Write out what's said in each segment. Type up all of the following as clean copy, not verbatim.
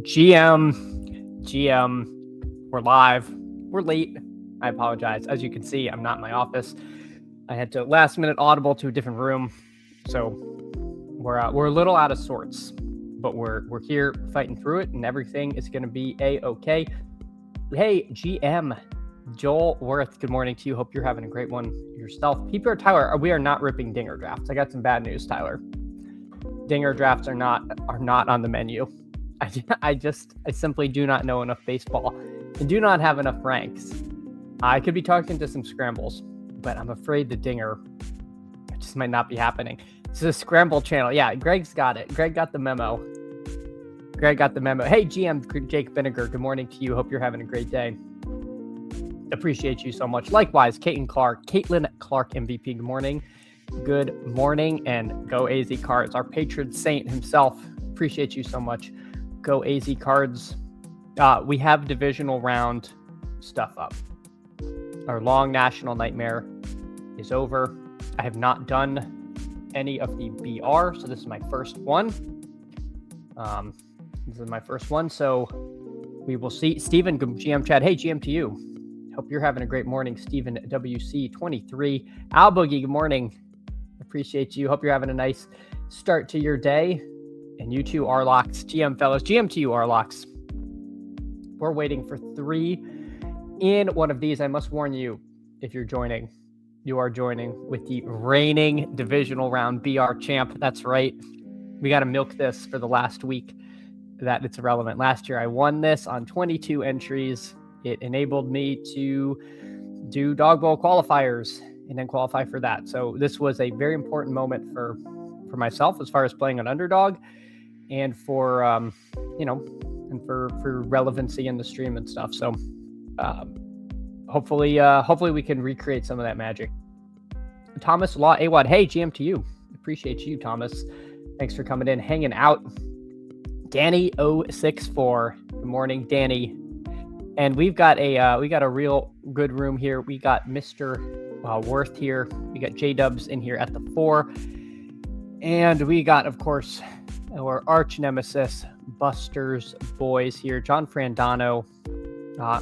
GM, we're live. We're late. I apologize. As you can see, I'm not in my office. I had to last minute audible to a different room. So we're a little out of sorts, but we're here fighting through it, and everything is going to be a-okay. Hey, GM, Joel Worth, good morning to you. Hope you're having a great one yourself. PPR Tyler, we are not ripping dinger drafts. I got some bad news, Tyler. Dinger drafts are not on the menu. I simply do not know enough baseball and do not have enough ranks. I could be talking to some scrambles, but I'm afraid the dinger just might not be happening. It's a scramble channel. Yeah, Greg's got it. Greg got the memo. Hey, GM Jake Vinegar, good morning to you. Hope you're having a great day. Appreciate you so much. Likewise, Caitlin Clark MVP, good morning. Good morning, and go AZ Cards, our patron saint himself. Appreciate you so much. Go AZ Cards. We have divisional round stuff up. Our long national nightmare is over. I have not done any of the BR, so this is my first one. So we will see. Steven, GM Chad. Hey, GM to you. Hope you're having a great morning. Steven WC23. Al Boogie, good morning. Appreciate you. Hope you're having a nice start to your day. And you too, Arlocks. GM fellows. GM to you, Arlocks. We're waiting for 3 in one of these. I must warn you, if you're joining, you are joining with the reigning divisional round BR champ. That's right. We got to milk this for the last week that it's irrelevant. Last year, I won this on 22 entries. It enabled me to do Dog Bowl qualifiers and then qualify for that. So this was a very important moment for myself as far as playing an underdog and for, and for relevancy in the stream and stuff. So hopefully we can recreate some of that magic. Thomas Law Awad. Hey, GM to you. Appreciate you, Thomas. Thanks for coming in, hanging out. Danny 064. Good morning, Danny. And we've got a real good room here. We got Mr. Worth here. We got J-Dubs in here at the 4. And we got, of course, our arch nemesis, Buster's Boys here. John Frandano,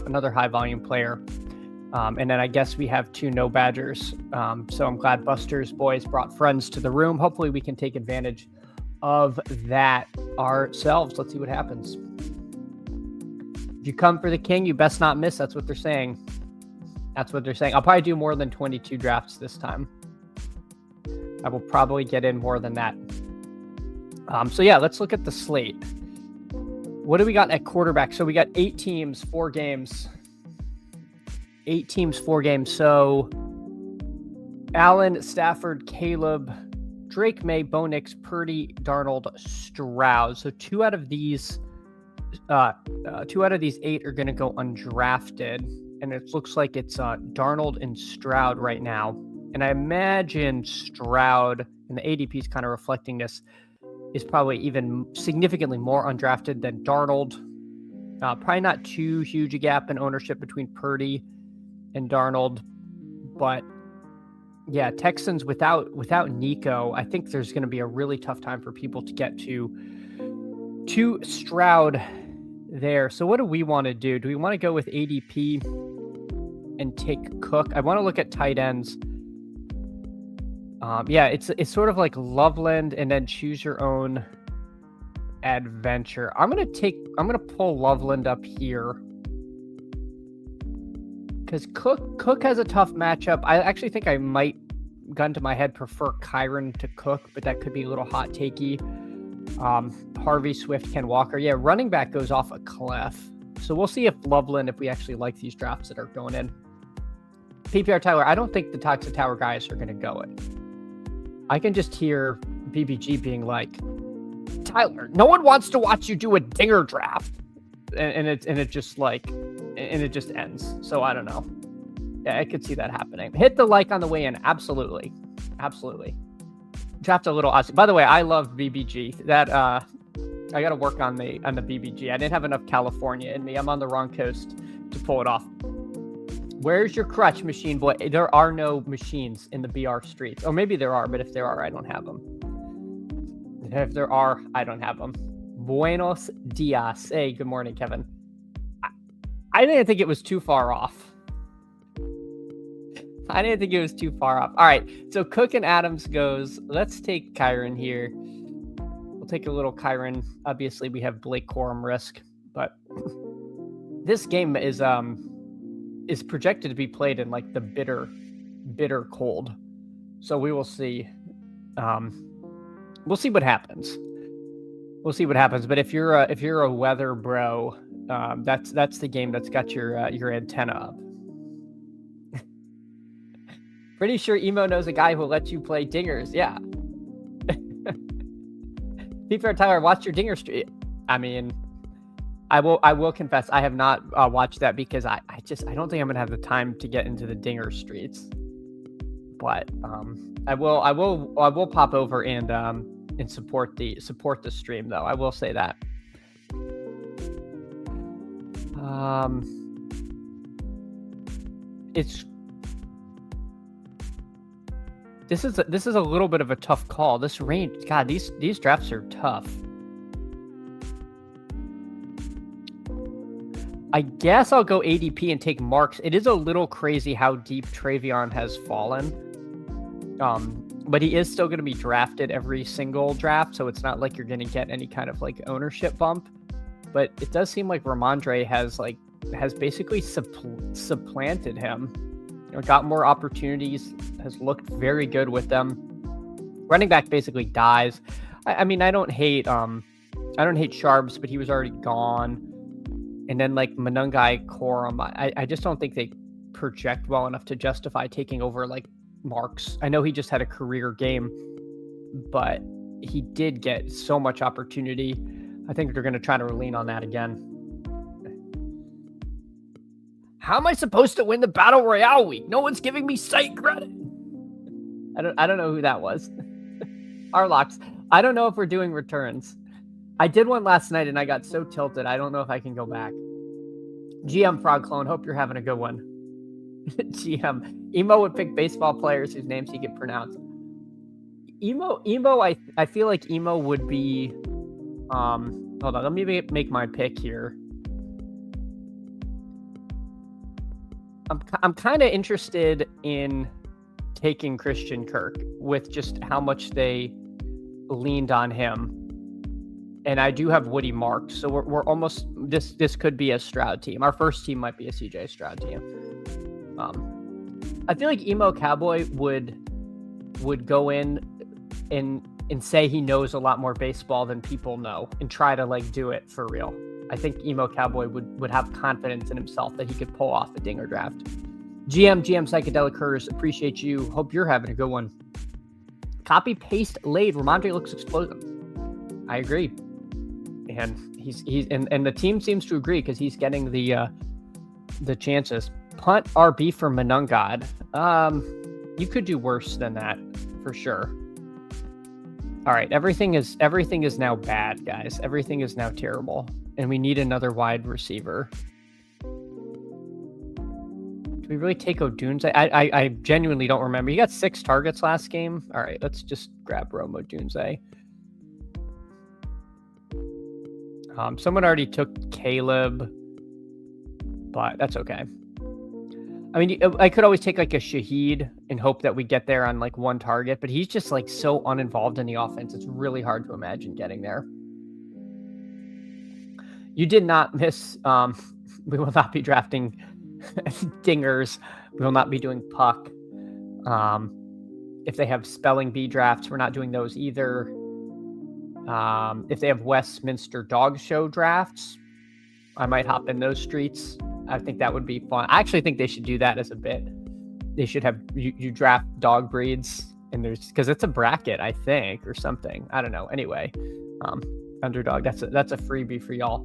another high volume player. And then I guess we have 2 no badgers. So I'm glad Buster's Boys brought friends to the room. Hopefully we can take advantage of that ourselves. Let's see what happens. If you come for the king, you best not miss. That's what they're saying. I'll probably do more than 22 drafts this time. I will probably get in more than that. So yeah, let's look at the slate. What do we got at quarterback? So we got 8 teams, 4 games. 8 teams, 4 games. So Allen, Stafford, Caleb, Drake May, Bo Nix, Purdy, Darnold, Stroud. So 2 out of these 8 are going to go undrafted, and it looks like it's Darnold and Stroud right now. And I imagine Stroud, and the ADP is kind of reflecting this, is probably even significantly more undrafted than Darnold. Probably not too huge a gap in ownership between Purdy and Darnold, but yeah, Texans without Nico, I think there's going to be a really tough time for people to get to Stroud there. So what do we want to do? Do we want to go with ADP and take Cook? I want to look at tight ends. It's sort of like Loveland and then choose your own adventure. I'm going to pull Loveland up here because Cook has a tough matchup. I actually think I might, gun to my head, prefer Kyron to Cook, but that could be a little hot takey. Harvey, Swift, Ken Walker. Yeah, running back goes off a cliff. So we'll see if Loveland, if we actually like these drafts that are going in. PPR Tyler, I don't think the Toxic Tower guys are going to go it. I can just hear BBG being like, Tyler, no one wants to watch you do a dinger draft. And it just ends. So I don't know. Yeah, I could see that happening. Hit the like on the way in. Absolutely. Draft a little Aussie. By the way, I love BBG. That I got to work on the BBG. I didn't have enough California in me. I'm on the wrong coast to pull it off. Where's your crutch, machine boy? There are no machines in the BR streets. Or maybe there are, but if there are, I don't have them. If there are, I don't have them. Buenos dias. Hey, good morning, Kevin. I didn't think it was too far off. All right, so Cook and Adams goes. Let's take Kyron here. We'll take a little Kyron. Obviously, we have Blake Corum risk, but this game is projected to be played in like the bitter cold. So we will see. We'll see what happens. But if you're a weather bro, that's the game that's got your antenna up. Pretty sure Emo knows a guy who will let you play dingers. Yeah. PPR Tyler, watch your dinger stream. I mean, I will confess I have not watched that because I don't think I'm gonna have the time to get into the dinger streets. But I will pop over and support the stream though. I will say that. This is a little bit of a tough call. This range, God, these drafts are tough. I guess I'll go ADP and take Marks. It is a little crazy how deep Travion has fallen. But he is still going to be drafted every single draft, so it's not like you're going to get any kind of like ownership bump. But it does seem like Ramondre has basically supplanted him. Got more opportunities, has looked very good with them. Running back basically dies. I mean, I don't hate Sharps, but he was already gone. And then like Manungai, Corum, I just don't think they project well enough to justify taking over like Marks. I know he just had a career game, but he did get so much opportunity. I think they're going to try to lean on that again. How am I supposed to win the Battle Royale week? No one's giving me site credit. I don't know who that was. Arlocks. I don't know if we're doing returns. I did one last night and I got so tilted. I don't know if I can go back. GM Frog Clone. Hope you're having a good one. GM. Emo would pick baseball players whose names he could pronounce. Emo. I feel like Emo would be. Hold on. Let me make my pick here. I'm kind of interested in taking Christian Kirk with just how much they leaned on him, and I do have Woody marked, so we're almost this could be a Stroud team. Our first team might be a CJ Stroud team. I feel like Emo Cowboy would go in and say he knows a lot more baseball than people know and try to like do it for real. I think Emo Cowboy would have confidence in himself that he could pull off a dinger draft. GM Psychedelic Curse, appreciate you. Hope you're having a good one. Copy paste laid. Ramondre looks explosive. I agree, and he's and the team seems to agree because he's getting the chances. Punt RB for Manungod. You could do worse than that for sure. All right, everything is now bad, guys. Everything is now terrible. And we need another wide receiver. Do we really take Odunze? I genuinely don't remember. He got 6 targets last game. All right, let's just grab Rome Odunze. Someone already took Caleb, but that's okay. I mean, I could always take like a Shaheed and hope that we get there on like one target, but he's just like so uninvolved in the offense. It's really hard to imagine getting there. You did not miss. We will not be drafting dingers. We will not be doing puck. If they have spelling bee drafts, we're not doing those either. If they have Westminster Dog Show drafts, I might hop in those streets. I think that would be fun. I actually think they should do that as a bit. They should have you draft dog breeds, and there's because it's a bracket, I think, or something. I don't know. Anyway, Underdog. That's a freebie for y'all.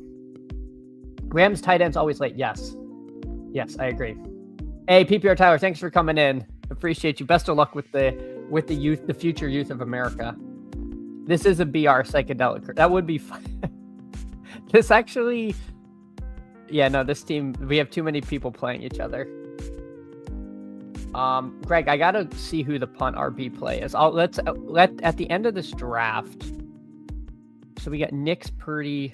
Rams tight ends always late. Yes, I agree. Hey, PPR Tyler, thanks for coming in. Appreciate you. Best of luck with the youth, the future youth of America. This is a BR psychedelic. That would be fun. This actually, yeah, no, this team, we have too many people playing each other. Greg, I gotta see who the punt RB play is. Let at the end of this draft. So we got Nix, Purdy.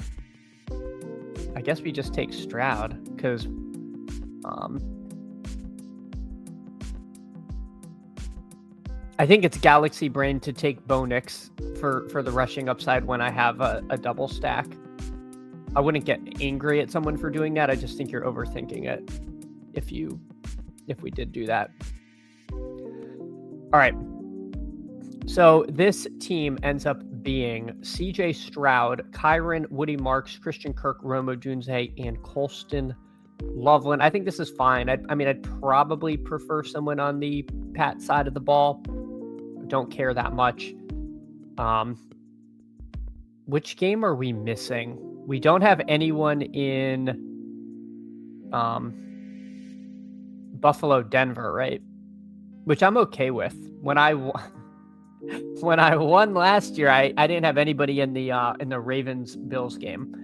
I guess we just take Stroud because I think it's galaxy brain to take Bo Nix for the rushing upside when I have a double stack. I wouldn't get angry at someone for doing that. I just think you're overthinking it if we did do that. All right. So this team ends up being CJ Stroud, Kyron, Woody Marks, Christian Kirk, Rome Odunze, and Colston Loveland. I think this is fine. I'd probably prefer someone on the Pat side of the ball. Don't care that much. Which game are we missing? We don't have anyone in Buffalo, Denver, right? Which I'm okay with. When I won last year, I didn't have anybody in the Ravens Bills game.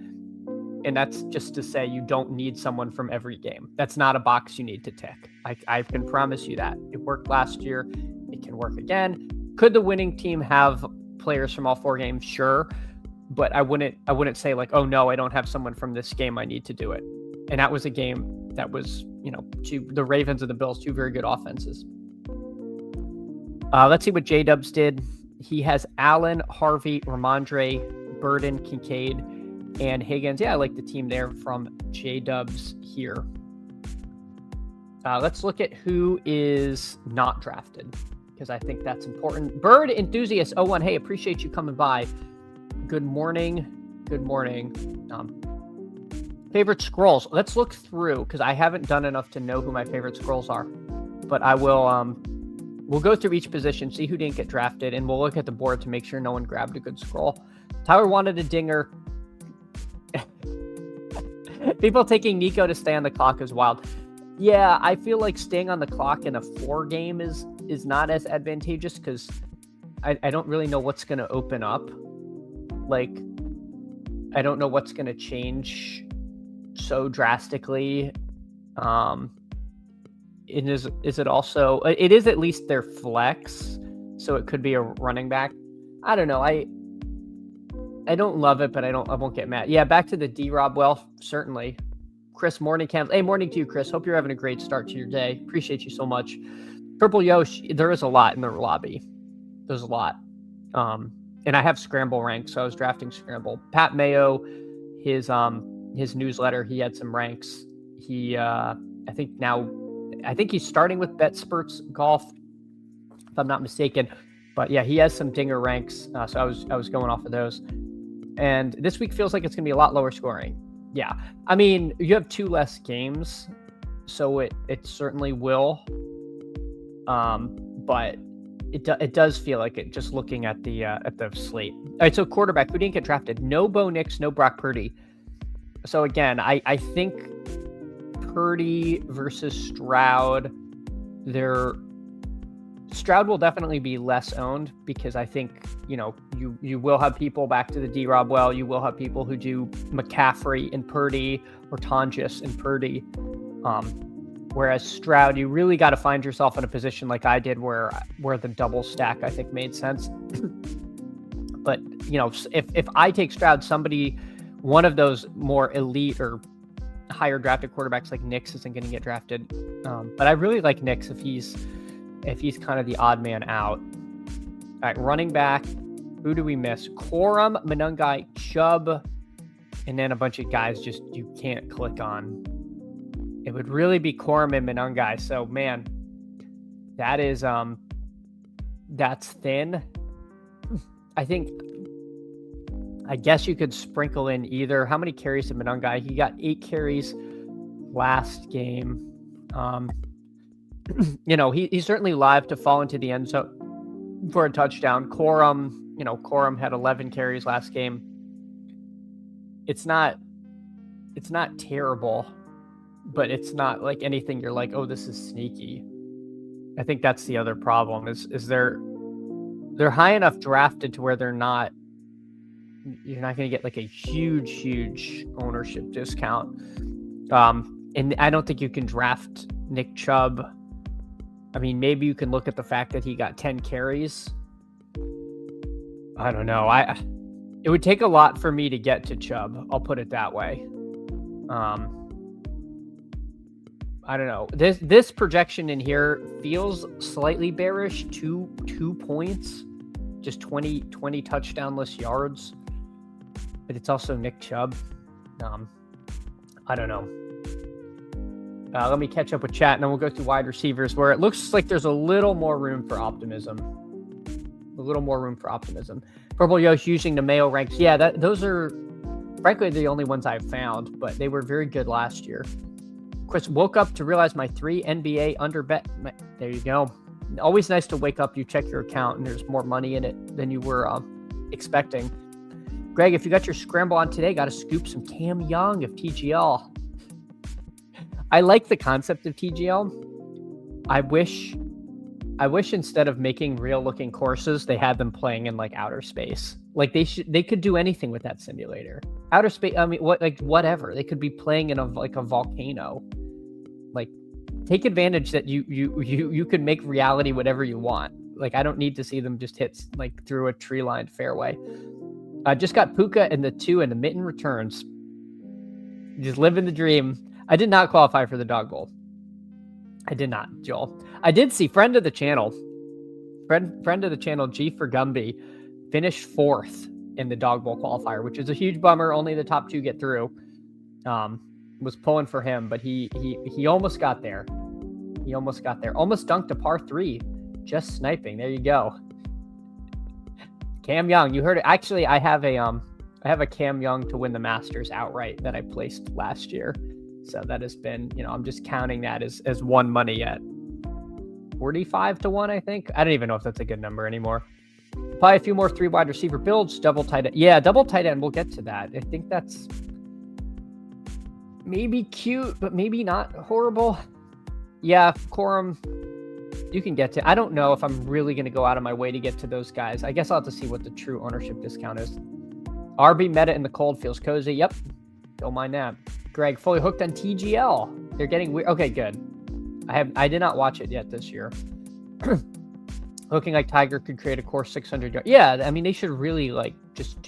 And that's just to say you don't need someone from every game. That's not a box you need to tick. I can promise you that. It worked last year. It can work again. Could the winning team have players from all 4 games? Sure. But I wouldn't say like, oh no, I don't have someone from this game. I need to do it. And that was a game that was, the Ravens and the Bills, 2 very good offenses. Let's see what J-Dubs did. He has Allen, Harvey, Ramondre, Burden, Kincaid, and Higgins. Yeah, I like the team there from J-Dubs here. Let's look at who is not drafted, because I think that's important. Bird Enthusiast 01, hey, appreciate you coming by. Good morning. Good morning. Favorite scrolls. Let's look through, because I haven't done enough to know who my favorite scrolls are. But I will... We'll go through each position, see who didn't get drafted, and we'll look at the board to make sure no one grabbed a good scroll. Tyler wanted a dinger. People taking Nico to stay on the clock is wild. Yeah, I feel like staying on the clock in a 4 game is not as advantageous because I don't really know what's going to open up. Like, I don't know what's going to change so drastically. Is it also, it is at least their flex, so it could be a running back. I don't know. I don't love it, but I won't get mad. Yeah, back to the D-Rob. Well, certainly. Chris, morning camp. Hey, morning to you, Chris. Hope you're having a great start to your day. Appreciate you so much. Purple Yosh, there is a lot in the lobby. There's a lot. And I have scramble ranks, so I was drafting scramble. Pat Mayo, his newsletter, he had some ranks. He, I think he's starting with BetSperts Golf, if I'm not mistaken. But yeah, he has some dinger ranks, so I was going off of those. And this week feels like it's going to be a lot lower scoring. Yeah, I mean, you have 2 less games, so it certainly will. But it does feel like it, just looking at the slate. All right, so quarterback, who didn't get drafted? No Bo Nix, no Brock Purdy. So again, I think Purdy versus Stroud, Stroud will definitely be less owned because I think, you will have people back to the D-Rob well. You will have people who do McCaffrey and Purdy or Tonjes and Purdy. Whereas Stroud, you really got to find yourself in a position like I did where the double stack, I think, made sense. But, if I take Stroud, one of those more elite or higher drafted quarterbacks like Nix isn't going to get drafted. But I really like Nix if he's kind of the odd man out. All right, running back. Who do we miss? Corum, Monangai, Chubb, and then a bunch of guys just you can't click on. It would really be Corum and Monangai. So man, that is that's thin. I guess you could sprinkle in either. How many carries did Monangai? He got 8 carries last game. He's certainly live to fall into the end zone for a touchdown. Corum had 11 carries last game. It's not terrible, but it's not like anything you're like, oh, this is sneaky. I think that's the other problem is they're high enough drafted to where you're not going to get like a huge ownership discount. And I don't think you can draft Nick Chubb. I mean, maybe you can look at the fact that he got 10 carries. I don't know. It would take a lot for me to get to Chubb. I'll put it that way. I don't know. This projection in here feels slightly bearish. 2 points, just 20 touchdownless yards. But it's also Nick Chubb. I don't know. Let me catch up with chat, and then we'll go through wide receivers, where it looks like there's a little more room for optimism. Purple Yosh using the Mayo ranks. Yeah, those are, frankly, the only ones I've found, but they were very good last year. Chris, woke up to realize my 3 NBA under bet. There you go. Always nice to wake up, you check your account, and there's more money in it than you were expecting. Greg, if you got your scramble on today, got to scoop some Cam Young of TGL. I like the concept of TGL. I wish instead of making real looking courses, they had them playing in like outer space. Like they could do anything with that simulator. Outer space, I mean, whatever. They could be playing in a volcano. Like, take advantage that you can make reality whatever you want. Like, I don't need to see them just hit like through a tree lined fairway. I just got Puka in the 2 and the Mitten Returns. Just living the dream. I did not qualify for the dog bowl. I did not, Joel. I did see friend of the channel, G for Gumby, finished 4th in the dog bowl qualifier, which is a huge bummer. Only the top 2 get through. Was pulling for him, but he almost got there. Almost dunked a par 3, just sniping. There you go. Cam Young, you heard it. Actually, I have a Cam Young to win the Masters outright that I placed last year. So that has been, I'm just counting that as won money at 45 to 1, I think. I don't even know if that's a good number anymore. Probably a few more 3 wide receiver builds, double tight end. Yeah, double tight end. We'll get to that. I think that's maybe cute, but maybe not horrible. Yeah, Quorum, you can get to. I don't know if I'm really going to go out of my way to get to those guys. I guess I'll have to see what the true ownership discount is. RB meta in the cold feels cozy. Yep. Don't mind that. Greg, fully hooked on TGL. They're getting weird. Okay, good. I did not watch it yet this year. Looking like Tiger could create a course 600 yards. Yeah, I mean, they should really just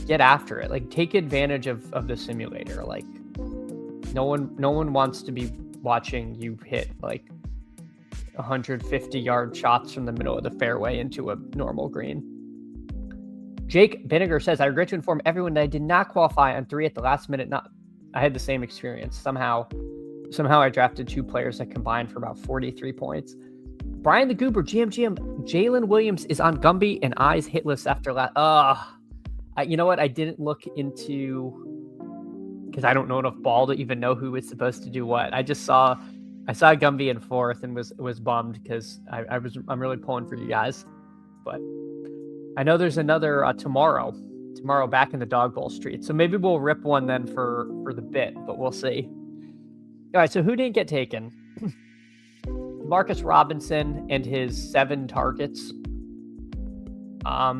get after it. Like, take advantage of the simulator. Like, no one wants to be watching you hit 150-yard shots from the middle of the fairway into a normal green. Jake Vinegar says, I regret to inform everyone that I did not qualify on 3 at the last minute. I had the same experience. Somehow I drafted 2 players that combined for about 43 points. Brian the Goober, GM, Jalen Williams is on Gumby and Eyes hitless after last. You know what? I didn't look into, because I don't know enough ball to even know who was supposed to do what. I saw Gumby in 4th and was bummed because I'm really pulling for you guys. But I know there's another tomorrow back in the dog bowl street. So maybe we'll rip one then for the bit, but we'll see. All right, so who didn't get taken? Marcus Robinson and his 7 targets. I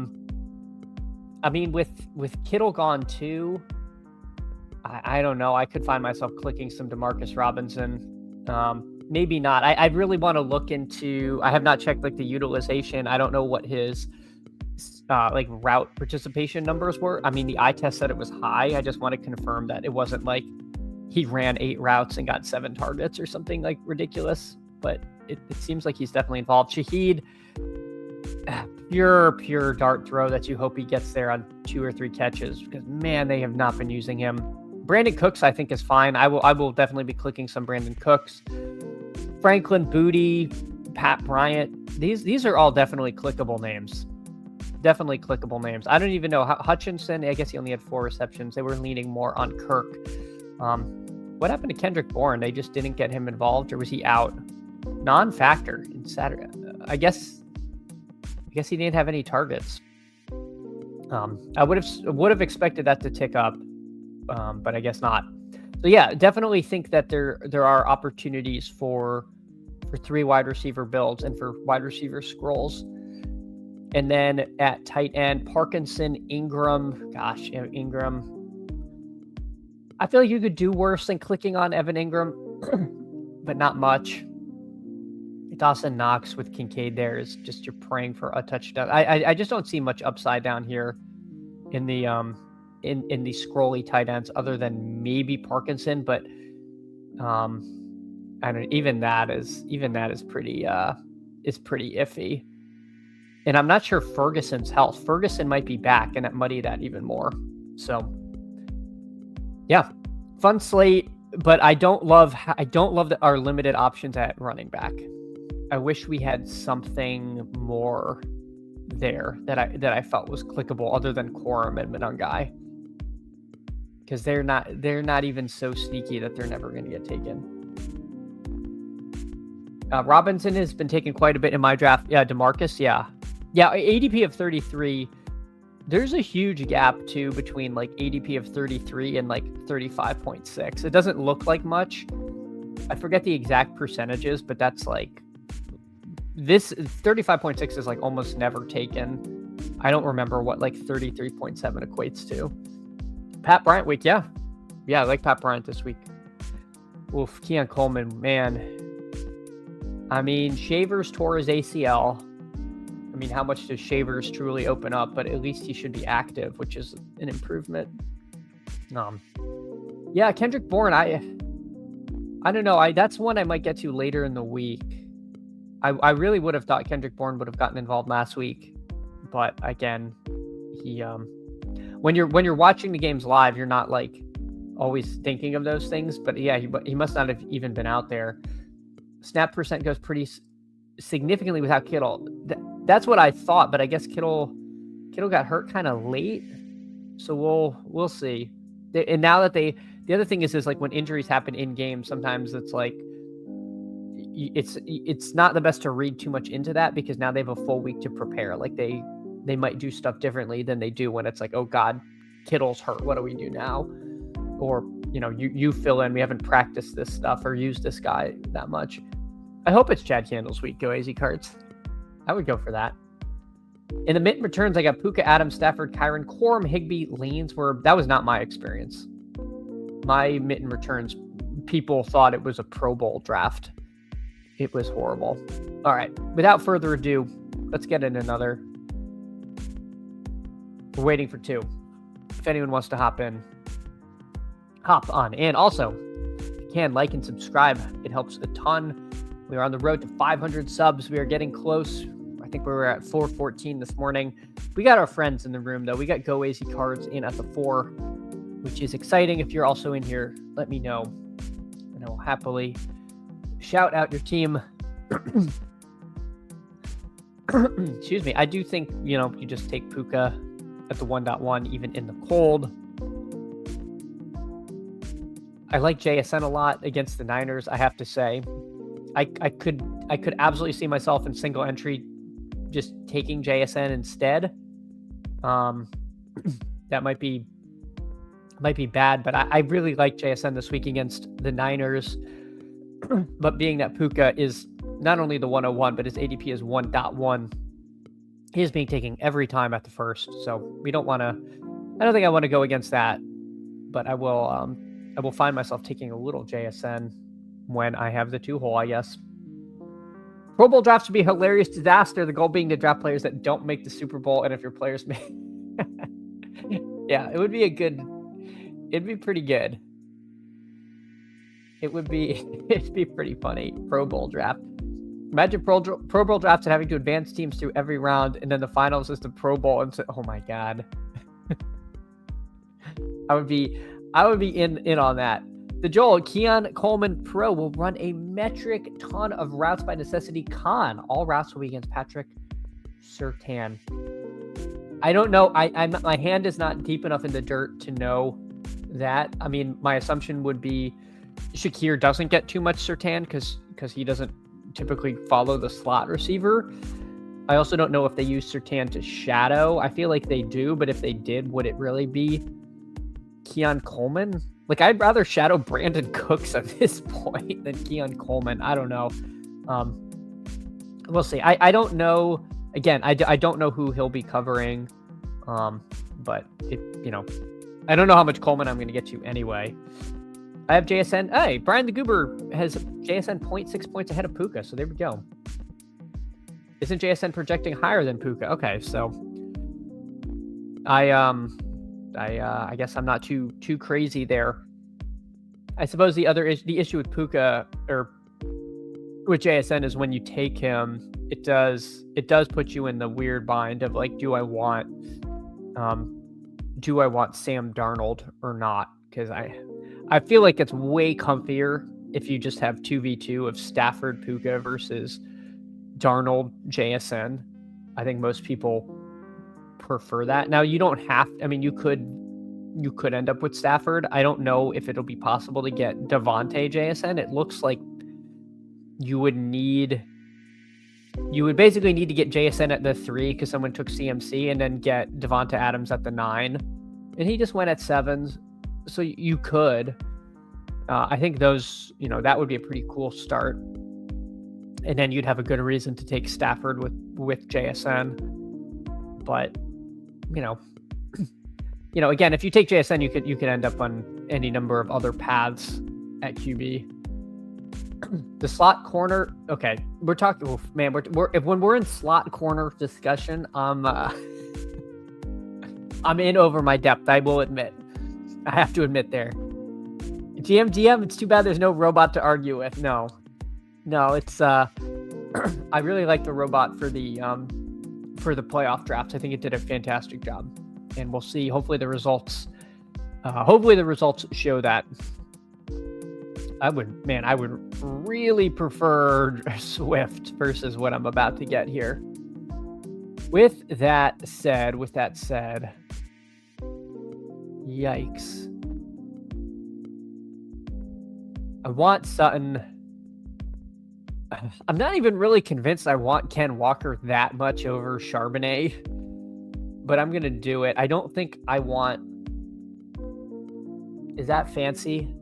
mean, with Kittle gone too, I don't know. I could find myself clicking some DeMarcus Robinson. Maybe not. I really want to look into. I have not checked the utilization. I don't know what his route participation numbers were. I mean, the eye test said it was high. I just want to confirm that it wasn't like he ran 8 routes and got 7 targets or something ridiculous. But it seems like he's definitely involved. Shahid, pure dart throw that you hope he gets there on 2 or 3 catches, because man, they have not been using him. Brandon Cooks, I think, is fine. I will definitely be clicking some Brandon Cooks. Franklin Booty, Pat Bryant. These are all definitely clickable names. I don't even know how Hutchinson. I guess he only had 4 receptions. They were leaning more on Kirk. What happened to Kendrick Bourne? They just didn't get him involved, or was he out? Non-factor in Saturday. I guess he didn't have any targets. I would have expected that to tick up, but I guess not. So yeah, definitely think that there are opportunities for 3 wide receiver builds and for wide receiver scrolls. And then at tight end, Parkinson, Ingram. Gosh, Ingram. I feel like you could do worse than clicking on Evan Ingram, but not much. Dawson Knox with Kincaid there is just, you're praying for a touchdown. I just don't see much upside down here in the in the scrolly tight ends other than maybe Parkinson, but I don't, even that is pretty iffy. And I'm not sure Ferguson's health. Ferguson might be back, and that muddied that even more. So yeah, fun slate, but I don't love our limited options at running back. I wish we had something more there that I felt was clickable other than Quorum and Monungai, because they're not even so sneaky that they're never going to get taken. Robinson has been taken quite a bit in my draft. Yeah, DeMarcus, yeah, ADP of 33. There's a huge gap too between like ADP of 33 and like 35.6. It doesn't look like much. I forget the exact percentages, but that's like, this 35.6 is like almost never taken. I don't remember what like 33.7 equates to. Pat Bryant week, yeah, I like Pat Bryant this week. Oof, Keon Coleman, man. I mean, Shavers tore his ACL. I mean, how much does Shavers truly open up? But at least he should be active, which is an improvement. Yeah, Kendrick Bourne, I don't know. That's one I might get to later in the week. I really would have thought Kendrick Bourne would have gotten involved last week, but again, he when you're watching the games live, you're not like always thinking of those things. But yeah, he must not have even been out there. Snap percent goes pretty significantly without Kittle. That's what I thought, but I guess Kittle got hurt kind of late, so we'll see. And now that the other thing is like when injuries happen in game, sometimes it's like it's not the best to read too much into that, because now they have a full week to prepare. Like they might do stuff differently than they do when it's like, oh God, Kittle's hurt. What do we do now? Or you fill in. We haven't practiced this stuff or used this guy that much. I hope it's Chad Candle's week. Go AZ Cards. I would go for that. In the Mitten Returns, I got Puka, Adams, Stafford, Kyron, Quorum, Higbee, Lanes. That was not my experience. My Mitten Returns, people thought it was a Pro Bowl draft. It was horrible. All right. Without further ado, let's get in another. We're waiting for two. If anyone wants to hop on. And also, if you can, like and subscribe. It helps a ton. We are on the road to 500 subs. We are getting close. I think we were at 414 this morning. We got our friends in the room, though. We got Go AZ Cards in at the 4, which is exciting. If you're also in here, let me know, and I will happily shout out your team. Excuse me. I do think, you just take Puka at the 1.1, even in the cold. I like JSN a lot against the Niners, I have to say. I could absolutely see myself in single entry just taking JSN instead. That might be bad, but I really like JSN this week against the Niners. But being that Puka is not only the 101, but his ADP is 1.1, he is being taken every time at the first. So I don't think I want to go against that, but I will find myself taking a little JSN when I have the 2-hole, I guess. Pro Bowl drafts would be a hilarious disaster. The goal being to draft players that don't make the Super Bowl. And if your players make, yeah, it'd be pretty good. It'd be pretty funny. Pro Bowl draft. Imagine Pro Bowl drafts and having to advance teams through every round, and then the finals is the Pro Bowl. And so, oh my God. I would be in on that. The Joel, Keon Coleman Pro will run a metric ton of routes by necessity con. All routes will be against Patrick Surtain. I don't know. My hand is not deep enough in the dirt to know that. I mean, my assumption would be Shakir doesn't get too much Surtain because he doesn't typically follow the slot receiver. I also don't know if they use Surtain to shadow. I feel like they do, but if they did, would it really be Keon Coleman? Like, I'd rather shadow Brandon Cooks at this point than Keon Coleman. I don't know. We'll see. I don't know. Again, I don't know who he'll be covering. But I don't know how much Coleman I'm going to get to anyway. I have JSN. Hey, Brian the Goober has JSN 0.6 points ahead of Puka, so there we go. Isn't JSN projecting higher than Puka? Okay, so I guess I'm not too crazy there. I suppose the issue with Puka or with JSN is when you take him, it does put you in the weird bind of like, do I want Sam Darnold or not? Because I feel like it's way comfier if you just have 2v2 of Stafford Puka versus Darnold JSN. I think most people prefer that. Now you don't have, I mean, you could end up with Stafford. I don't know if it'll be possible to get Devontae JSN. It looks like you would basically need to get JSN at the 3 because someone took CMC, and then get Devonta Adams at the 9. And he just went at 7s. So you could. I think those, that would be a pretty cool start. And then you'd have a good reason to take Stafford with JSN. But, again, if you take JSN, you could end up on any number of other paths at QB. The slot corner. Okay, we're talking. Oh, man, when we're in slot corner discussion, I'm in over my depth. I will admit. I have to admit there. GM. It's too bad there's no robot to argue with. No, it's. I really like the robot for the playoff drafts. I think it did a fantastic job, and we'll see. Hopefully the results show that. I would really prefer Swift versus what I'm about to get here. With that said, yikes. I want Sutton. I'm not even really convinced I want Ken Walker that much over Charbonnet, but I'm going to do it. I don't think I want... Is that fancy?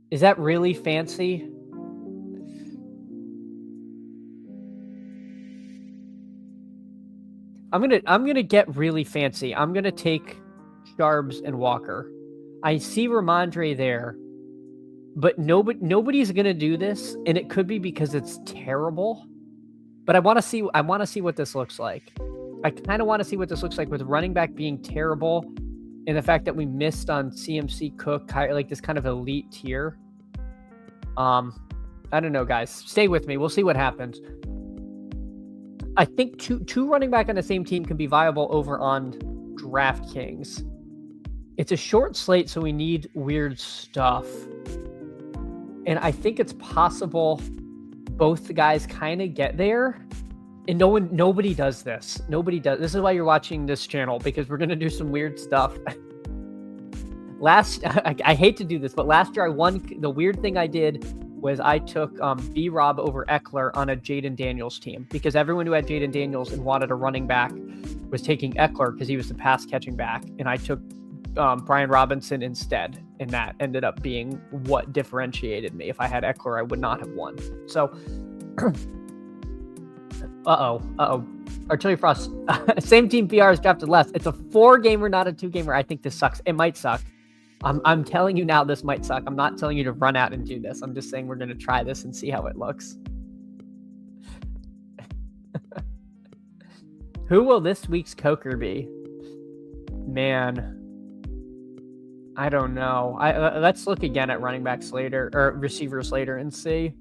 Is that really fancy? I'm gonna get really fancy. I'm gonna take Charbs and Walker. I see Ramondre there, but nobody's gonna do this, and it could be because it's terrible. But I want to see what this looks like. I kind of want to see what this looks like with running back being terrible, and the fact that we missed on CMC, Cook, like this kind of elite tier. I don't know, guys. Stay with me. We'll see what happens. I think two running back on the same team can be viable over on DraftKings. It's a short slate, so we need weird stuff. And I think it's possible both the guys kind of get there. And nobody does this. Nobody does. This is why you're watching this channel, because we're going to do some weird stuff. I hate to do this, but last year I won. The weird thing I did was I took B-Rob over Eckler on a Jaden Daniels team, because everyone who had Jaden Daniels and wanted a running back was taking Eckler because he was the pass catching back. And I took Brian Robinson instead. And that ended up being what differentiated me. If I had Eckler, I would not have won. So, Artillery Frost, same team PR has drafted less. It's a 4-gamer, not a 2-gamer. I think this sucks. It might suck. I'm telling you now, this might suck. I'm not telling you to run out and do this. I'm just saying we're going to try this and see how it looks. Who will this week's Coker be? Man, I don't know. Let's look again at running backs later, or receivers later, and see.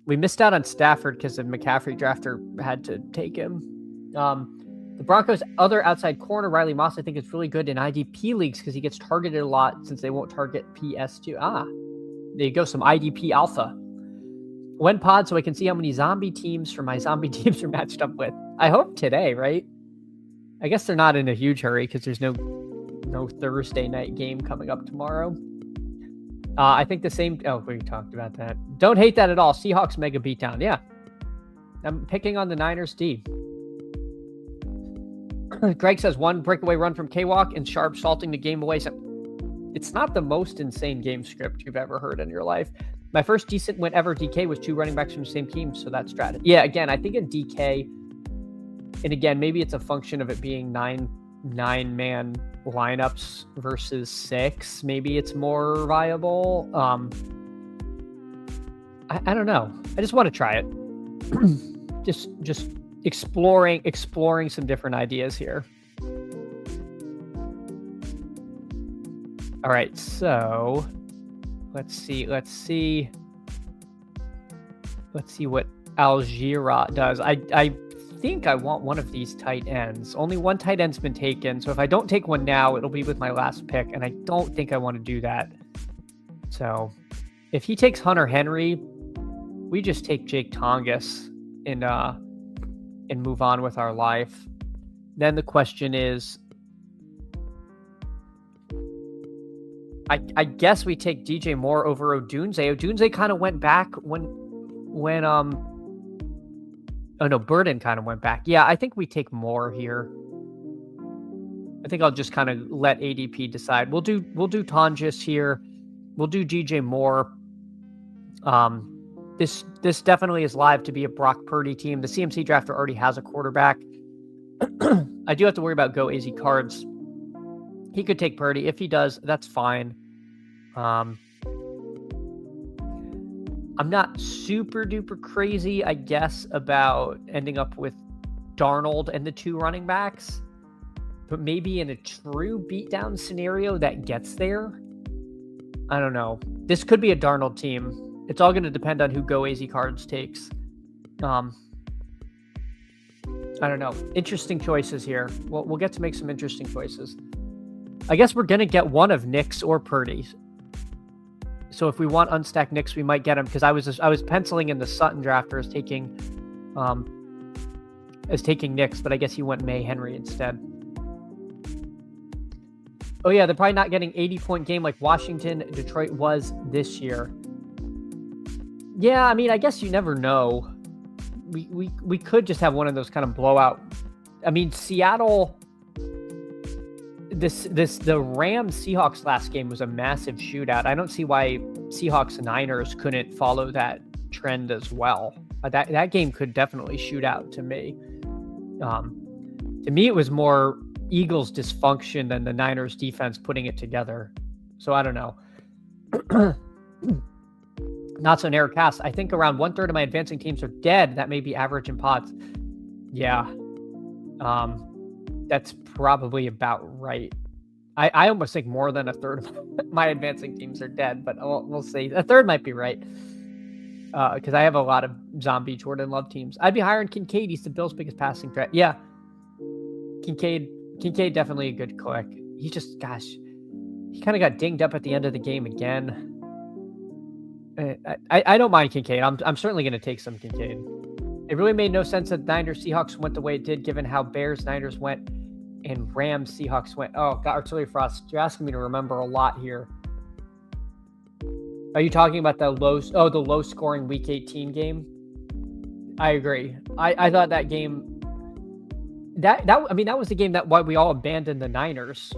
We missed out on Stafford because the McCaffrey drafter had to take him. The Broncos' other outside corner, Riley Moss, I think is really good in IDP leagues because he gets targeted a lot since they won't target PS2. There you go, some IDP alpha. When pod, so I can see how many zombie teams from my zombie teams are matched up with. I hope today, right? I guess they're not in a huge hurry because there's no Thursday night game coming up tomorrow. I think the same... Oh, we talked about that. Don't hate that at all. Seahawks mega beatdown. Yeah. I'm picking on the Niners D. Greg says 1 breakaway run from K-Walk and Sharp salting the game away. So it's not the most insane game script you've ever heard in your life. My first decent win ever DK was 2 running backs from the same team, so that's strategy. Yeah, again, I think in DK, and again, maybe it's a function of it being 9 9-man lineups versus 6, maybe it's more viable. I don't know. I just want to try it. just exploring some different ideas here. All right, so let's see what Algira does. I think I want one of these tight ends. Only one tight end's been taken, so if I don't take one now, it'll be with my last pick, and I don't think I want to do that. So if he takes Hunter Henry, we just take Jake Tongas and move on with our life. Then the question is, I guess we take DJ Moore over Odunze. Odunze kind of went back when Burden kind of went back. Yeah, I think we take Moore here. I think I'll just kind of let ADP decide. We'll do Tonjas here. We'll do DJ Moore. This definitely is live to be a Brock Purdy team. The CMC drafter already has a quarterback. I do have to worry about Go AZ Cards. He could take Purdy. If he does, that's fine. I'm not super duper crazy, I guess, about ending up with Darnold and the 2 running backs, but maybe in a true beatdown scenario that gets there. I don't know. This could be a Darnold team. It's all going to depend on who Go AZ Cards takes. I don't know. Interesting choices here. We'll get to make some interesting choices. I guess we're going to get one of Nick's or Purdy's. So if we want unstacked Knicks, we might get him, because I was penciling in the Sutton drafter as taking Knicks, but I guess he went May Henry instead. Oh yeah, they're probably not getting 80-point game like Washington, Detroit was this year. Yeah, I mean, I guess you never know. We could just have one of those kind of blowout. I mean, Seattle. The Rams Seahawks last game was a massive shootout. I don't see why Seahawks Niners couldn't follow that trend as well. That game could definitely shoot out to me. To me, it was more Eagles dysfunction than the Niners defense putting it together. So I don't know. Not so narrow cast. I think around 1/3 of my advancing teams are dead. That may be average in pods. Yeah. That's probably about right. I almost think more than 1/3 of my advancing teams are dead, but we'll see. 1/3 might be right. Because I have a lot of zombie Jordan Love teams. I'd be higher on Kincaid. He's the Bills' biggest passing threat. Yeah. Kincaid definitely a good click. He just, gosh, he kind of got dinged up at the end of the game again. I don't mind Kincaid. I'm certainly going to take some Kincaid. It really made no sense that Niners Seahawks went the way it did, given how Bears Niners went and Rams Seahawks went. Oh, God, Artillery Frost, you're asking me to remember a lot here. Are you talking about the low scoring Week 18 game? I agree. I thought that game that was the game that why we all abandoned the Niners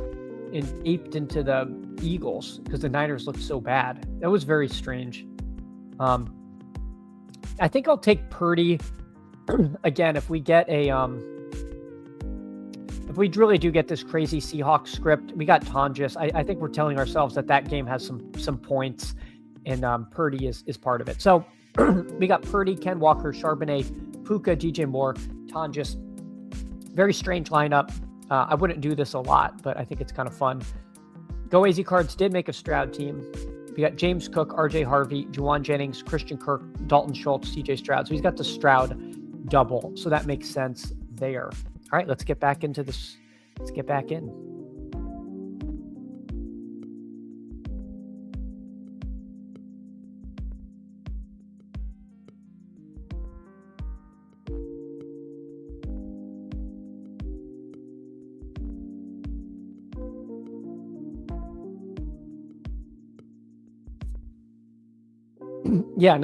and aped into the Eagles, because the Niners looked so bad. That was very strange. I think I'll take Purdy again if we get a if we really do get this crazy Seahawks script. We got Tonjas. I think we're telling ourselves that game has some points, and Purdy is part of it. So we got Purdy, Ken Walker, Charbonnet, Puka, DJ Moore, Tonjas. Very strange lineup. I wouldn't do this a lot, but I think it's kind of fun. Go AZ Cards did make a Stroud team. We got James Cook, RJ Harvey, Juwan Jennings, Christian Kirk, Dalton Schultz, CJ Stroud. So he's got the Stroud double. So that makes sense there. All right, let's get back into this. Let's get back in. Yeah,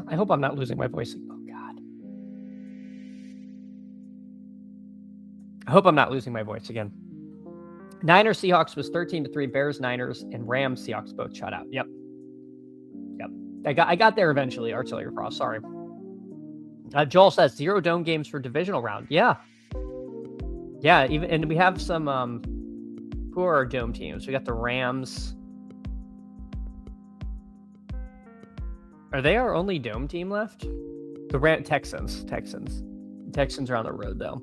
I hope I'm not losing my voice. Oh, God. I hope I'm not losing my voice again. Niners Seahawks was 13-3. Bears Niners and Rams Seahawks both shut out. Yep. I got there eventually. Artillery Frost. Sorry. Joel says 0 dome games for divisional round. Yeah. Yeah, even and we have some who are our dome teams? We got the Rams. Are they our only dome team left? The Texans. Texans are on the road though.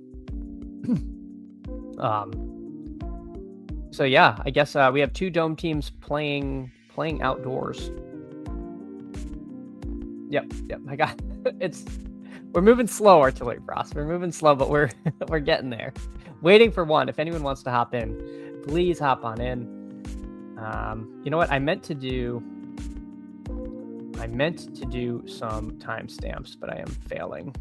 So yeah, I guess we have two dome teams playing outdoors. Yep. I got it's. We're moving slow, Artillery Frost. We're moving slow, but we're getting there. Waiting for one. If anyone wants to hop in, please hop on in. You know what? I meant to do some timestamps, but I am failing.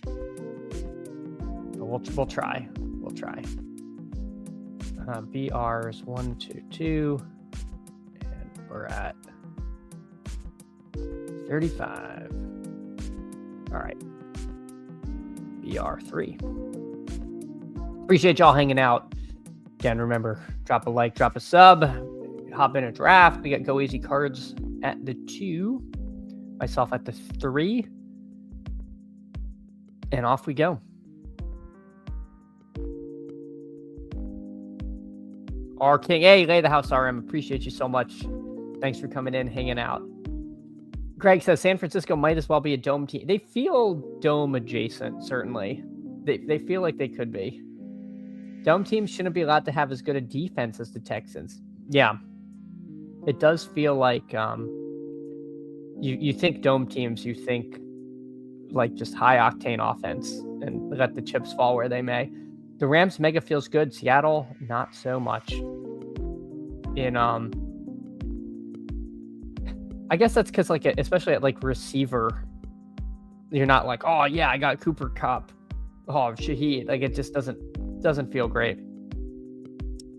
But we'll try. BR's 122, and we're at 35. All right. BR3. Appreciate y'all hanging out. Again, remember, drop a like, drop a sub, hop in a draft. We got Go Easy Cards at the 2, myself at the 3, and off we go. R King, hey, Lay the House RM, appreciate you so much. Thanks for coming in, hanging out. Greg says San Francisco might as well be a dome team. They feel dome adjacent, certainly. They feel like they could be. Dome teams shouldn't be allowed to have as good a defense as the Texans. Yeah. It does feel like you think dome teams, you think like just high octane offense and let the chips fall where they may. The Rams mega feels good. Seattle, not so much. I guess that's because, like, especially at like receiver, you're not like, oh yeah, I got Cooper Kupp, oh Shaheed. Like, it just doesn't feel great.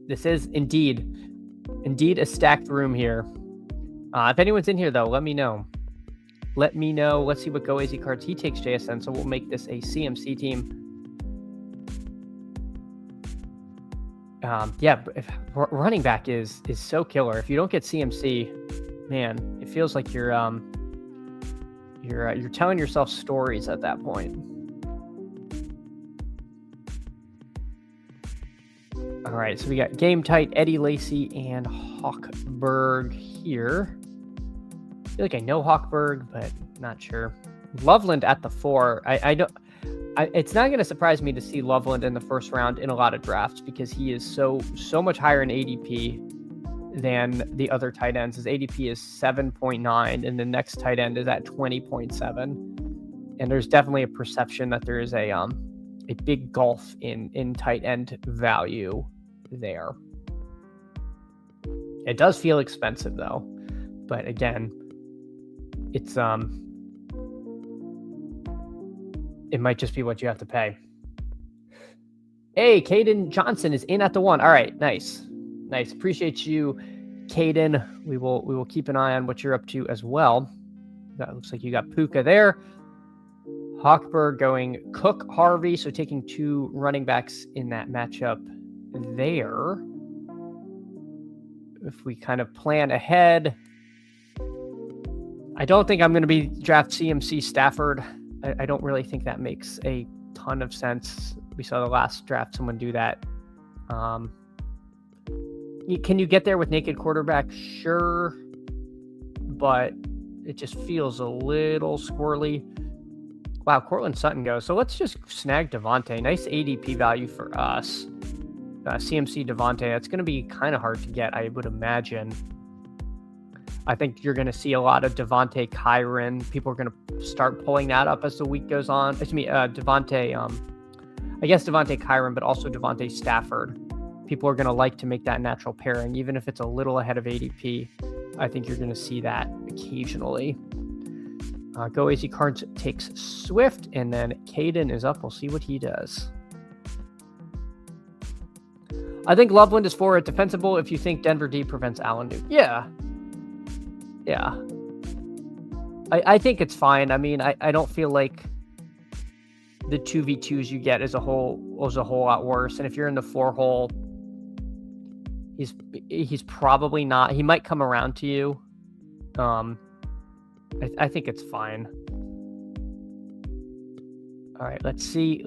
This is indeed a stacked room here. If anyone's in here though, let me know. Let's see what Go Easy Cards he takes JSN. So we'll make this a CMC team. Yeah, running back is so killer. If you don't get CMC, man, it feels like you're telling yourself stories at that point. All right, so we got Game Tight, Eddie Lacy, and Hawkberg here. I feel like I know Hawkberg, but not sure. Loveland at the 4. It's not going to surprise me to see Loveland in the first round in a lot of drafts because he is so much higher in ADP than the other tight ends. His ADP is 7.9, and the next tight end is at 20.7. And there's definitely a perception that there is a big gulf in tight end value there. It does feel expensive though, but again, it's it might just be what you have to pay. Hey, Caden Johnson is in at the 1. All right, nice. Appreciate you, Caden. We will keep an eye on what you're up to as well. That looks like you got Puka there. Hawkberg going Cook, Harvey, so taking 2 running backs in that matchup there. If we kind of plan ahead, I don't think I'm going to be draft CMC Stafford. I don't really think that makes a ton of sense. We saw the last draft someone do that. Can you get there with naked quarterback? Sure, but it just feels a little squirrely. Wow, Cortland Sutton goes. So let's just snag Devontae. Nice ADP value for us. CMC Devontae. That's going to be kind of hard to get, I would imagine. I think you're going to see a lot of Devontae Kyron. People are going to start pulling that up as the week goes on. Devontae, I guess Devontae Kyron, but also Devontae Stafford. People are going to like to make that natural pairing, even if it's a little ahead of ADP. I think you're going to see that occasionally. Go Easy Cards takes Swift, and then Caden is up. We'll see what he does. I think Loveland is for it. Defensible if you think Denver D prevents Allen Duke. Yeah. I think it's fine. I mean, I don't feel like the 2v2s you get is a whole lot worse. And if you're in the 4 hole, he's probably not. He might come around to you. I think it's fine. All right, let's see.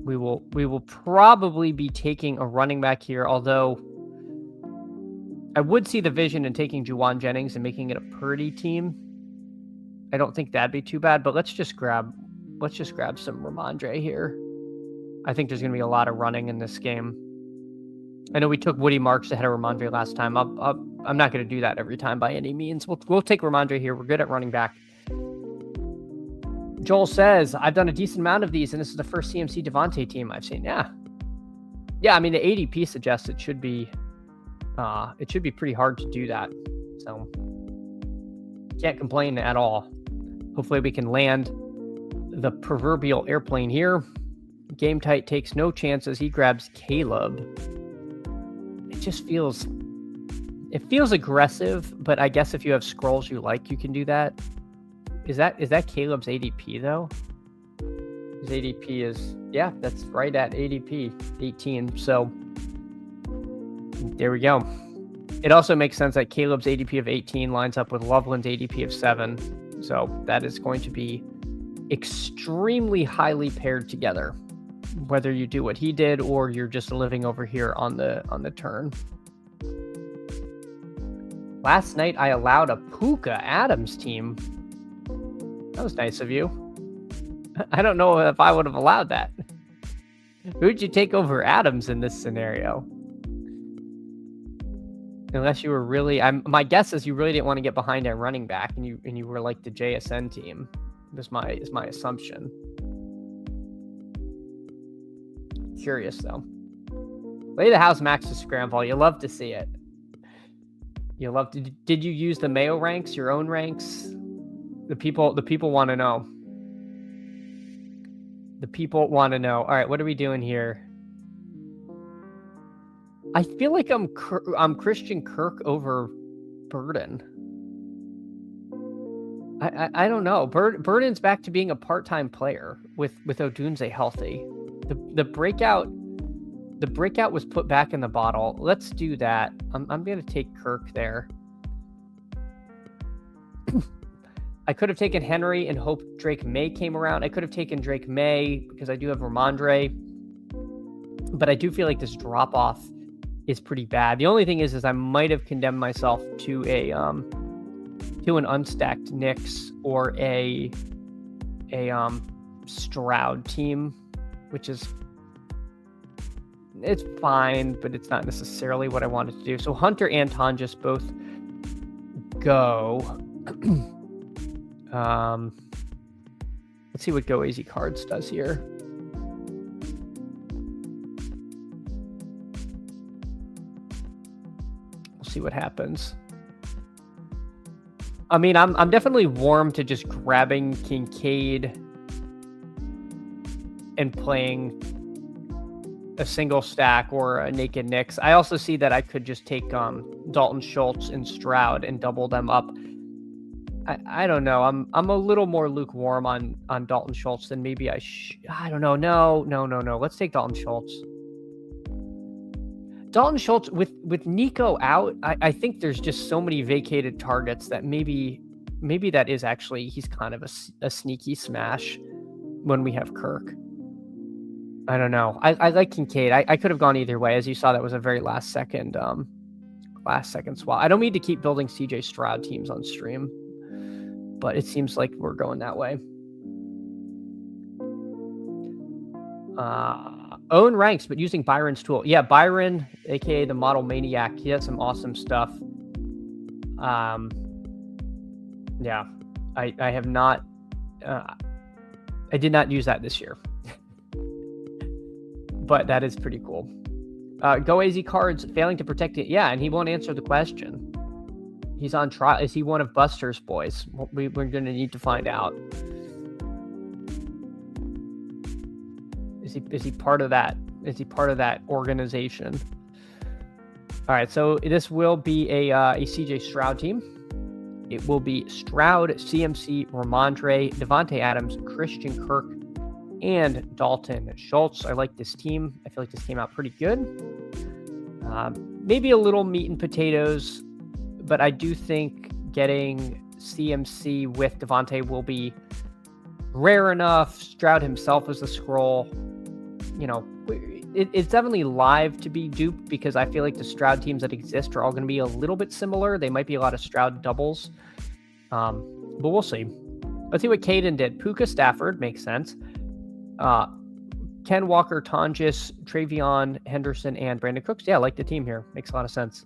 We will probably be taking a running back here, although I would see the vision in taking Juwan Jennings and making it a Purdy team. I don't think that'd be too bad, but let's just grab some Ramondre here. I think there's going to be a lot of running in this game. I know we took Woody Marks ahead of Ramondre last time. I'm not going to do that every time by any means. We'll take Ramondre here. We're good at running back. Joel says, I've done a decent amount of these, and this is the first CMC Devontae team I've seen. Yeah. I mean, the ADP suggests it should be pretty hard to do that. So can't complain at all. Hopefully we can land the proverbial airplane here. Game Tight takes no chances. He grabs Caleb. It just feels aggressive, but I guess if you have scrolls you like, you can do that. Is that Caleb's ADP though? His ADP is, yeah, that's right at ADP 18. So there we go. It also makes sense that Caleb's ADP of 18 lines up with Loveland's ADP of 7. So that is going to be extremely highly paired together, whether you do what he did or you're just living over here on the turn. Last night I allowed a Puka Adams team. That was nice of you. I don't know if I would have allowed that. Who'd you take over Adams in this scenario? Unless you were really, my guess is you really didn't want to get behind a running back, and you were like the JSN team. Is my assumption. Curious though. Lay the house max to scramble. You love to see it. You love to. Did you use the Mayo ranks, your own ranks? The people want to know. The people want to know. All right, what are we doing here? I feel like I'm Christian Kirk over Burden. I don't know. Burden's back to being a part-time player with Odunze healthy. The breakout was put back in the bottle. Let's do that. I'm gonna take Kirk there. I could have taken Henry and hoped Drake May came around. I could have taken Drake May because I do have Ramondre, but I do feel like this drop off is pretty bad. The only thing is I might have condemned myself to an unstacked Knicks or a Stroud team, which is, it's fine, but it's not necessarily what I wanted to do. So Hunter and Anton just both go. Let's see what Go Easy Cards does here. We'll see what happens. I mean, I'm definitely warm to just grabbing Kincaid and playing a single stack or a naked Knicks. I also see that I could just take Dalton Schultz and Stroud and double them up. I don't know. I'm a little more lukewarm on Dalton Schultz than maybe I don't know. No. Let's take Dalton Schultz. Dalton Schultz with Nico out, I think there's just so many vacated targets that maybe that is actually, he's kind of a sneaky smash when we have Kirk. I don't know. I like Kincaid. I could have gone either way. As you saw, that was a very last second swap. I don't mean to keep building CJ Stroud teams on stream, but it seems like we're going that way. Own ranks, but using Byron's tool. Yeah, Byron, aka the Model Maniac. He has some awesome stuff. Yeah, I have not. I did not use that this year, but that is pretty cool. Go Easy Cards failing to protect it. Yeah, and he won't answer the question. He's on trial. Is he one of Buster's boys? We're going to need to find out. Is he part of that? Is he part of that organization? All right, so this will be a CJ Stroud team. It will be Stroud, CMC, Ramondre, Devontae Adams, Christian Kirk, and Dalton Schultz. I like this team. I feel like this came out pretty good. Maybe a little meat and potatoes, but I do think getting CMC with Devontae will be rare enough. Stroud himself is a scroll. it's definitely live to be duped because I feel like the Stroud teams that exist are all going to be a little bit similar. They might be a lot of Stroud doubles, but we'll see. Let's see what Caden did. Puka Stafford makes sense. Ken Walker, Tonjes, Travion Henderson, and Brandon Cooks. Yeah, I like the team here. Makes a lot of sense.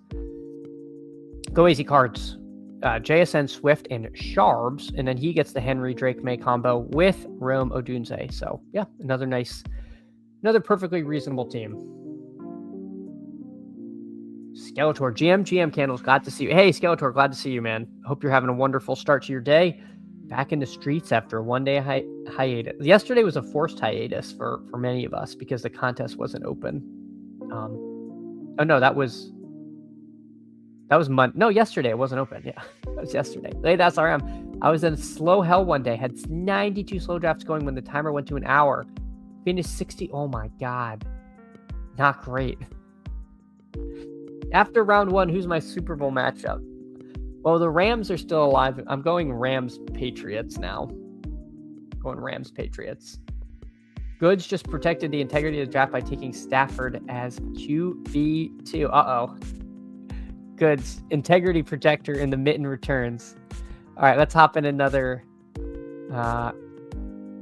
Go easy cards. JSN, Swift, and Sharbs, and then he gets the Henry Drake May combo with Rome Odunze. So yeah, another perfectly reasonable team. Skeletor, GM Candles, glad to see you. Hey Skeletor, glad to see you, man. Hope you're having a wonderful start to your day. Back in the streets after a one-day hiatus. Yesterday was a forced hiatus for many of us because the contest wasn't open. Oh no, that was Monday. No, yesterday it wasn't open. Yeah, it was yesterday. Late SRM. I was in slow hell one day. Had 92 slow drafts going when the timer went to an hour. Finished 60. Oh my God. Not great. After round one, who's my Super Bowl matchup? Well, the Rams are still alive. I'm going Rams-Patriots now. Going Rams-Patriots. Goods just protected the integrity of the draft by taking Stafford as QB2. Uh-oh. Goods, integrity protector in the Mitten Returns. All right, let's hop in another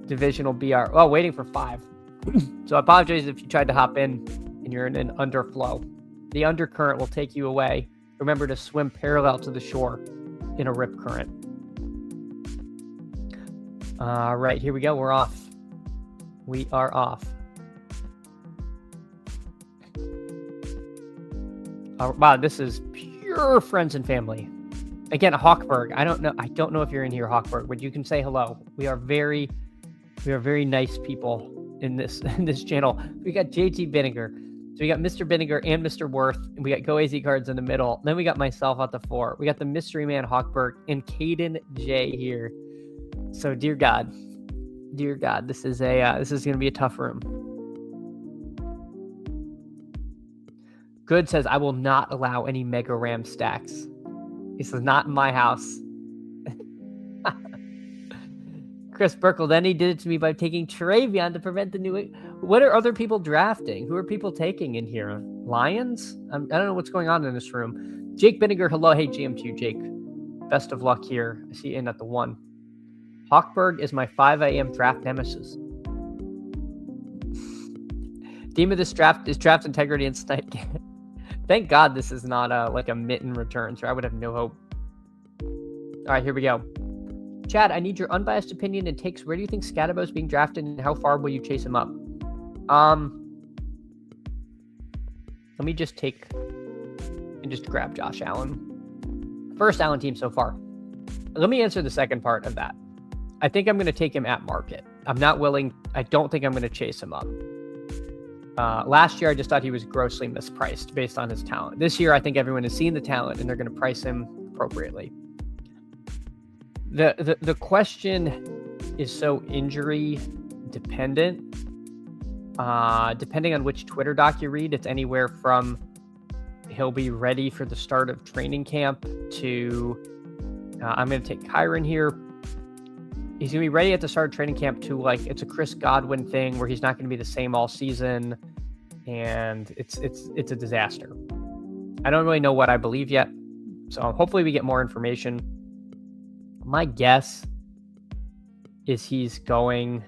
divisional BR. Oh, waiting for 5. So I apologize if you tried to hop in and you're in an underflow. The undercurrent will take you away. Remember to swim parallel to the shore in a rip current. All right, here we go. We're off. We are off. Wow, this is pure friends and family. Again, Hawkberg. I don't know if you're in here, Hawkberg, but you can say hello. We are very nice people in this channel. We got JT Binninger. So we got Mr. Binninger and Mr. Worth, and we got Go AZ cards in the middle. Then we got myself at the 4. We got the mystery man Hawkberg and Caden J here. So dear God, this is gonna be a tough room. Good says, I will not allow any Mega Ram stacks. He says, not in my house. Chris Burkle, then he did it to me by taking Travion to prevent the new... What are other people drafting? Who are people taking in here? Lions? I don't know what's going on in this room. Jake Binninger, hello. Hey, GM2, Jake. Best of luck here. I see you in at the 1. Hawkberg is my 5 a.m. draft nemesis. Theme of this draft is draft integrity and snipe. Thank God this is not like a Mitten Returns, or I would have no hope. All right, here we go. Chad, I need your unbiased opinion and takes. Where do you think Scatabo is being drafted, and how far will you chase him up? Let me just take and just grab Josh Allen. First Allen team so far. Let me answer the second part of that. I think I'm going to take him at market. I don't think I'm going to chase him up. Last year, I just thought he was grossly mispriced based on his talent. This year, I think everyone has seen the talent and they're going to price him appropriately. The question is so injury dependent. Depending on which Twitter doc you read, it's anywhere from he'll be ready for the start of training camp to I'm going to take Kyron here. He's going to be ready at the start of training camp to like it's a Chris Godwin thing where he's not going to be the same all season, and it's a disaster. I don't really know what I believe yet, so hopefully we get more information. My guess is he's going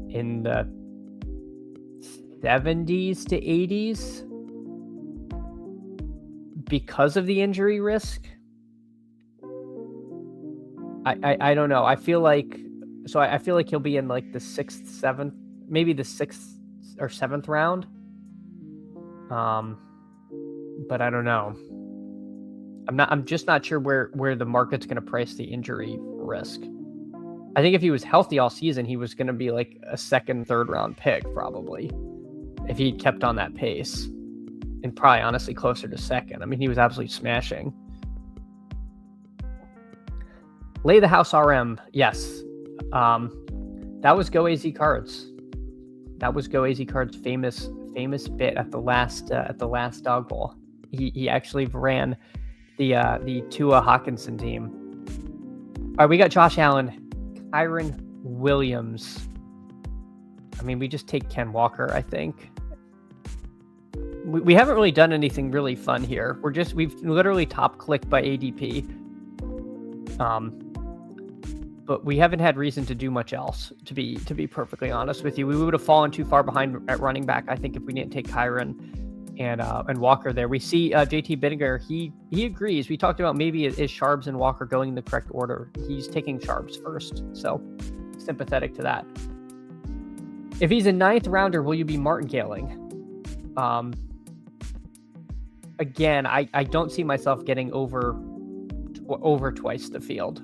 in the 70s to 80s because of the injury risk. I don't know. I feel like he'll be in like the 6th, 7th, maybe the 6th or 7th round. But I don't know. I'm just not sure where the market's going to price the injury risk. I think if he was healthy all season, he was going to be like a 2nd, 3rd round pick probably if he kept on that pace, and probably honestly closer to 2nd. I mean, he was absolutely smashing. Lay the House RM. Yes. That was Go AZ Cards. That was Go AZ Cards' famous bit at the last dog bowl. He actually ran the Tua Hawkinson team. All right, we got Josh Allen, Kyron Williams. I'm mean, we just take Ken Walker, I think. We haven't really done anything really fun here. We've literally top clicked by ADP. But we haven't had reason to do much else, to be perfectly honest with you. We would have fallen too far behind at running back, I think, if we didn't take Kyren and Walker there. We see JT Bittinger, he agrees. We talked about maybe is Sharps and Walker going in the correct order. He's taking Sharps first, so sympathetic to that. If he's a 9th rounder, will you be martingaling? Again, I don't see myself getting over twice the field.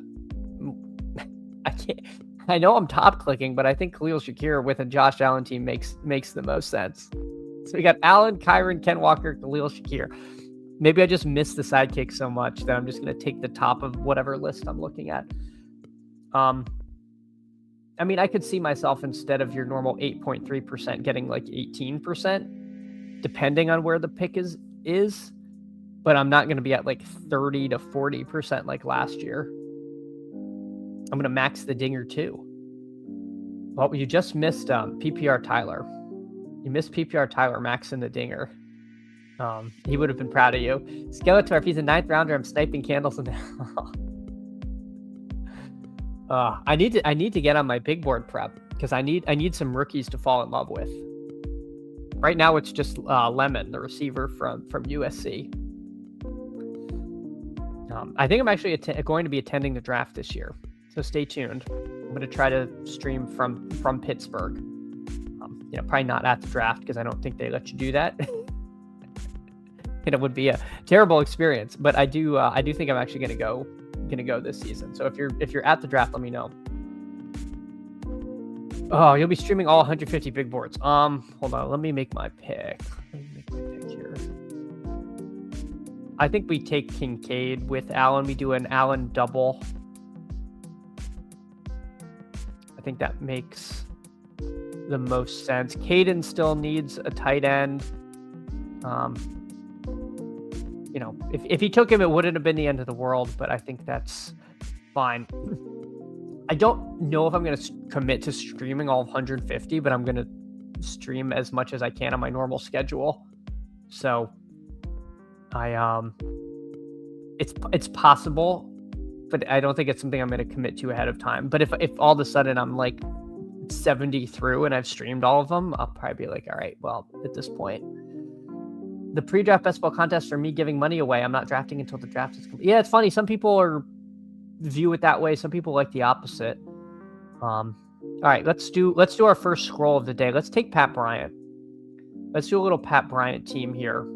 I can't. I know I'm top clicking, but I think Khalil Shakir with a Josh Allen team makes the most sense. So we got Allen, Kyren, Ken Walker, Khalil Shakir. Maybe I just missed the sidekick so much that I'm just going to take the top of whatever list I'm looking at. I mean, I could see myself, instead of your normal 8.3%, getting like 18%, depending on where the pick is, but I'm not going to be at like 30 to 40% like last year. I'm going to max the dinger too. Well, you just missed PPR Tyler. You missed PPR Tyler maxing the dinger. He would have been proud of you. Skeletor, if he's a 9th rounder, I'm sniping candles. I need to get on my big board prep, because I need some rookies to fall in love with. Right now, it's just Lemon, the receiver from USC. I think I'm actually going to be attending the draft this year, so stay tuned. I'm going to try to stream from Pittsburgh. Probably not at the draft, because I don't think they let you do that. It would be a terrible experience, but I do think I'm actually going to go this season. So if you're at the draft, let me know. Oh, you'll be streaming all 150 big boards. Hold on, let me make my pick. Here. I think we take Kincaid with Allen. We do an Allen double. I think that makes the most sense. Caden still needs a tight end. If he took him, it wouldn't have been the end of the world, but I think that's fine. I don't know if I'm going to commit to streaming all 150, but I'm going to stream as much as I can on my normal schedule. So it's possible, but I don't think it's something I'm going to commit to ahead of time. But if all of a sudden I'm like 70 through and I've streamed all of them, I'll probably be like, all right, well, at this point, the pre-draft best ball contest are me giving money away. I'm not drafting until the draft is complete. Yeah, it's funny. Some people view it that way. Some people like the opposite. All right, let's do our first scroll of the day. Let's take Pat Bryant. Let's do a little Pat Bryant team here.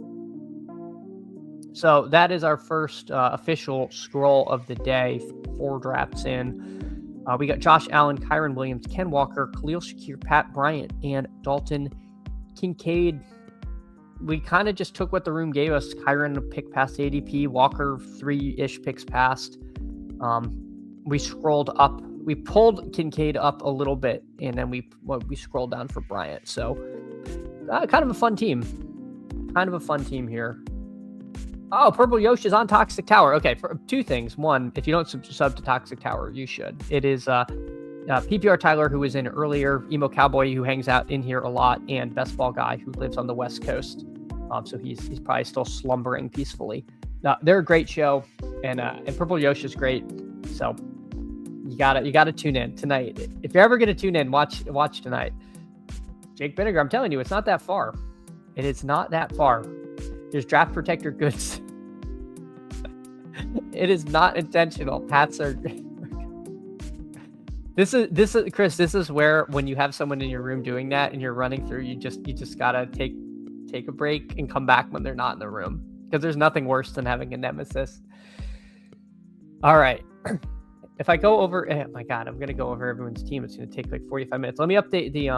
So that is our first official scroll of the day. 4 drafts in. We got Josh Allen, Kyren Williams, Ken Walker, Khalil Shakir, Pat Bryant, and Dalton Kincaid. We kind of just took what the room gave us. Kyren a pick past ADP, Walker 3-ish picks past. We scrolled up. We pulled Kincaid up a little bit, and then we scrolled down for Bryant. So kind of a fun team. Kind of a fun team here. Oh, Purple Yosh is on Toxic Tower. Okay, for 2 things. One, if you don't sub to Toxic Tower, you should. It is PPR Tyler, who was in earlier, Emo Cowboy, who hangs out in here a lot, and Best Ball Guy, who lives on the West Coast. So he's probably still slumbering peacefully. They're a great show, and Purple Yosh is great. So you gotta tune in tonight. If you're ever gonna tune in, watch tonight. Jake Vinegar, I'm telling you, it's not that far. It is not that far. There's draft protector goods. It is not intentional. Pats are. This is Chris. This is where, when you have someone in your room doing that and you're running through, you just gotta take a break and come back when they're not in the room, because there's nothing worse than having a nemesis. All right. If I go over, oh my God, I'm gonna go over everyone's team. It's gonna take like 45 minutes. Let me update the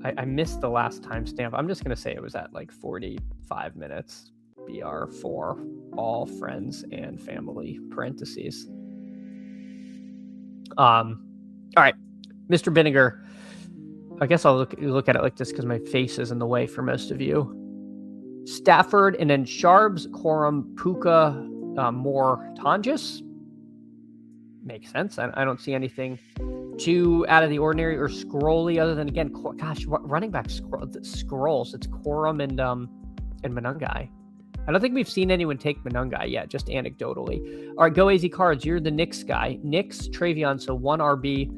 I missed the last timestamp. I'm just gonna say it was at like 45 minutes. BR for all friends and family parentheses. All right, Mr. Vinegar. I guess I'll look at it like this because my face is in the way for most of you. Stafford, and then Sharbs, Corum, Puka, Moore, Tonjes. Makes sense. I don't see anything too out of the ordinary or scrolly, other than, again, gosh, running back scrolls. It's Corum and Monungai. I don't think we've seen anyone take Monungai yet, just anecdotally. All right, go AZ Cards. You're the Knicks guy. Knicks, Travion, so 1 RB.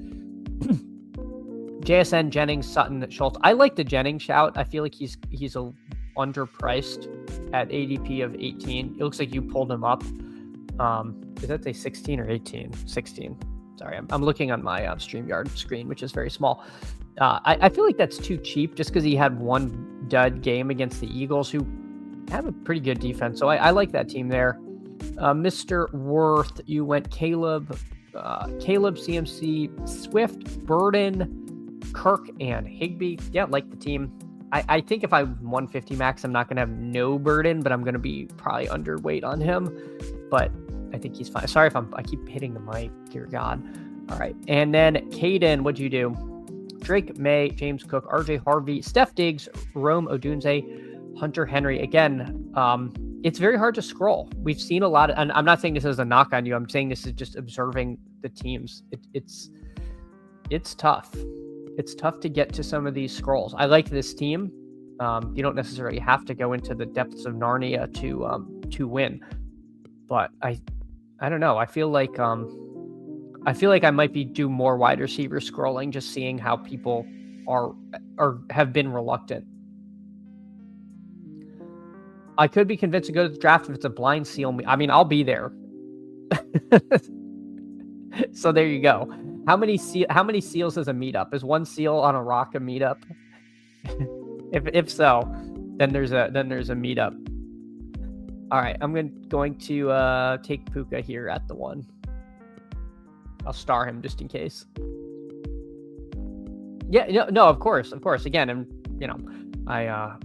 JSN, Jennings, Sutton, Schultz. I like the Jennings shout. I feel like he's a underpriced at ADP of 18. It looks like you pulled him up. Is that a 16 or 18? 16. Sorry, I'm looking on my StreamYard screen, which is very small. I feel like that's too cheap just because he had one dud game against the Eagles, who have a pretty good defense. So I like that team there. Mr. Worth, you went Caleb, CMC, Swift, Burden, Kirk, and Higbee. Yeah, like the team. I think if I'm 150 max, I'm not going to have no Burden, but I'm going to be probably underweight on him. But I think he's fine. Sorry if I keep hitting the mic. Dear God. All right. And then Caden, what'd you do? Drake May, James Cook, RJ Harvey, Steph Diggs, Rome Odunze, Hunter Henry. Again, it's very hard to scroll. We've seen a lot of, and I'm not saying this is a knock on you. I'm saying this is just observing the teams. It's tough. It's tough to get to some of these scrolls. I like this team. You don't necessarily have to go into the depths of Narnia to win. But I don't know. I feel like I might be do more wide receiver scrolling, just seeing how people are have been reluctant. I could be convinced to go to the draft if it's a blind seal. I mean, I'll be there. So there you go. How many seals is a meetup? Is one seal on a rock a meetup? if so, then there's a meetup. All right, I'm going to take Puka here at the 1. I'll star him just in case. Yeah, no, of course. Again, I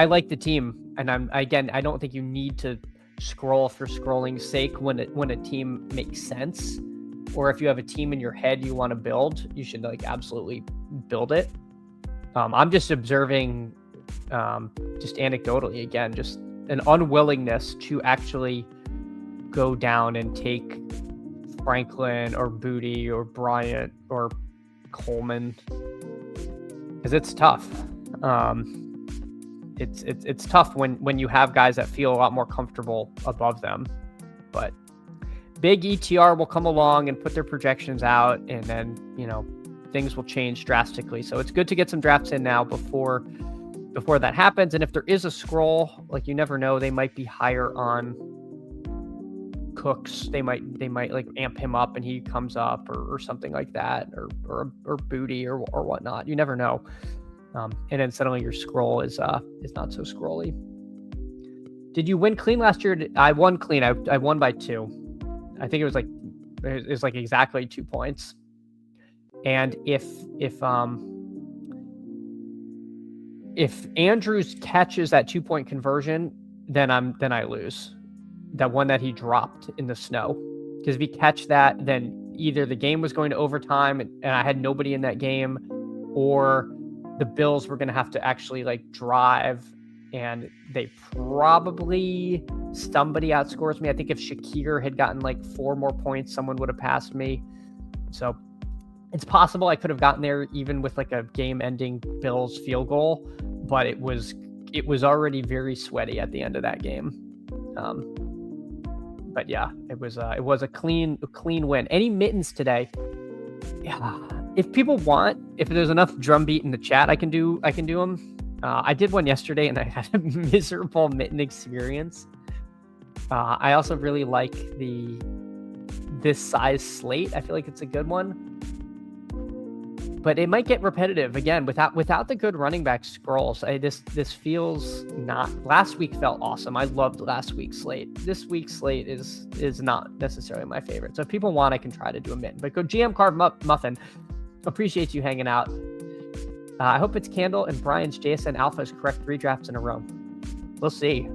like the team, and I don't think you need to scroll for scrolling's sake when a team makes sense, or if you have a team in your head you want to build, you should absolutely build it. I'm just observing, just anecdotally, again, just an unwillingness to actually go down and take Franklin or Booty or Bryant or Coleman, because it's tough. It's tough when you have guys that feel a lot more comfortable above them. But big ETR will come along and put their projections out, and then things will change drastically. So it's good to get some drafts in now before that happens. And if there is a scroll, you never know, they might be higher on Cooks. They might amp him up and he comes up or something like that, or Booty or whatnot. You never know. And then suddenly your scroll is not so scrolly. Did you win clean last year? I won clean. I won by 2. I think it was exactly 2 points. And if Andrews catches that 2-point conversion, then I lose. That one that he dropped in the snow. Because if he catch that, then either the game was going to overtime and I had nobody in that game, or the Bills were going to have to actually drive, and they probably somebody outscores me. I think if Shakir had gotten 4 more points, someone would have passed me. So it's possible I could have gotten there even with a game-ending Bills field goal, but it was already very sweaty at the end of that game. But yeah, it was a clean win. Any mittens today? Yeah. If people want, if there's enough drumbeat in the chat, I can do them. I did one yesterday and I had a miserable mitten experience. I also really like this size slate. I feel like it's a good one. But it might get repetitive again without the good running back scrolls. This feels not. Last week felt awesome. I loved last week's slate. This week's slate is not necessarily my favorite. So if people want, I can try to do a mitten. But go GM Carve Muffin. Appreciate you hanging out. I hope it's Candle and Brian's JSN Alpha is correct 3 drafts in a row. We'll see.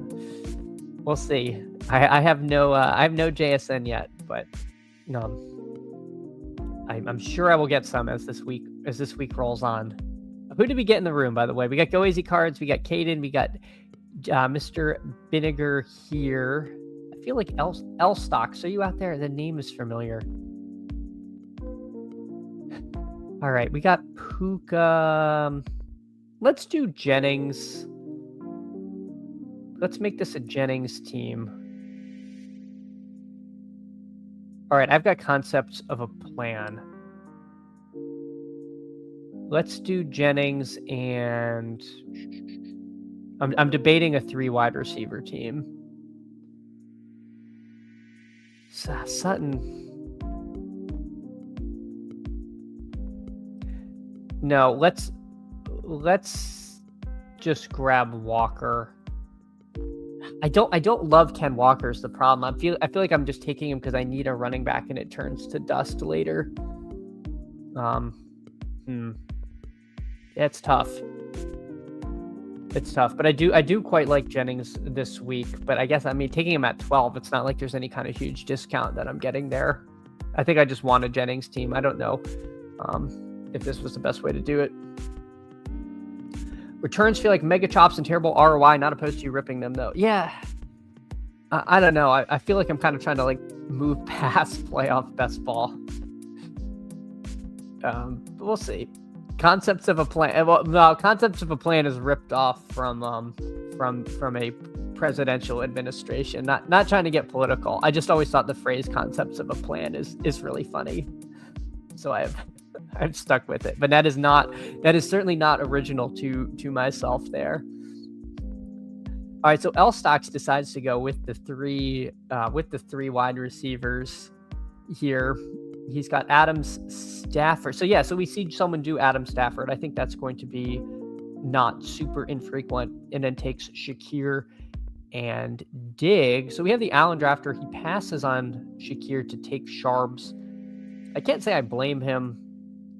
I have no JSN yet, but I'm sure I will get some as this week rolls on. Who did we get in the room, by the way? We got Go Easy Cards, we got Caden, we got Mr. Vinegar here. I feel like L Stocks. Are you out there? The name is familiar. All right, we got Puka. Let's do Jennings. Let's make this a Jennings team. All right, I've got concepts of a plan. Let's do Jennings, and I'm debating a 3 wide receiver team. Sutton. No, let's just grab Walker. I don't love Ken Walker's the problem. I feel like I'm just taking him because I need a running back and it turns to dust later. It's tough. It's tough, but I do quite like Jennings this week. But I guess, I mean, taking him at 12, it's not like there's any kind of huge discount that I'm getting there. I think I just want a Jennings team. I don't know if this was the best way to do it. Returns feel like mega chops and terrible ROI, not opposed to you ripping them though. Yeah. I don't know. I feel like I'm kind of trying to like move past playoff best ball. But we'll see. Concepts of a plan. Well, no, Concepts of a Plan is ripped off from a presidential administration. Not trying to get political. I just always thought the phrase "concepts of a plan" is really funny. So I've stuck with it. But that is certainly not original to myself there. All right, so L Stocks decides to go with the three wide receivers here. He's got Adams, Stafford. So we see someone do Adam Stafford. I think that's going to be not super infrequent. And then takes Shakir and Diggs. So we have the Allen drafter. He passes on Shakir to take Sharps. I can't say I blame him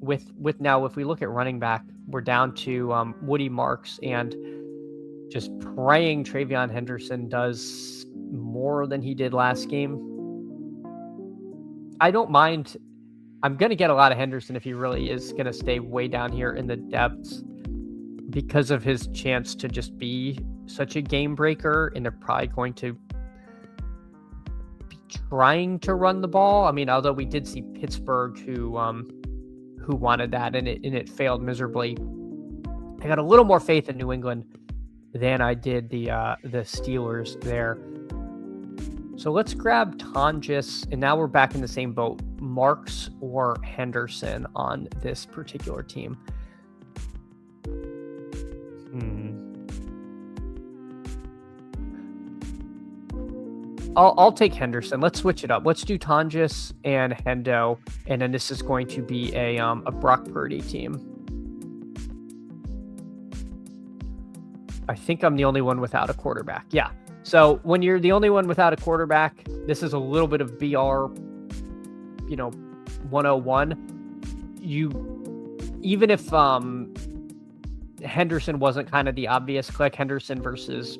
with now, if we look at running back, we're down to Woody Marks and just praying Travion Henderson does more than he did last game. I don't mind. I'm going to get a lot of Henderson if he really is going to stay way down here in the depths because of his chance to just be such a game breaker, and they're probably going to be trying to run the ball. I mean, although we did see Pittsburgh who wanted that and it failed miserably. I got a little more faith in New England than I did the Steelers there. So let's grab Tonjes, and now we're back in the same boat. Marks or Henderson on this particular team. I'll take Henderson. Let's switch it up. Let's do Tonjes and Hendo, and then this is going to be a Brock Purdy team. I think I'm the only one without a quarterback. Yeah. So when you're the only one without a quarterback, this is a little bit of BR, 101. Even if Henderson wasn't kind of the obvious click, Henderson versus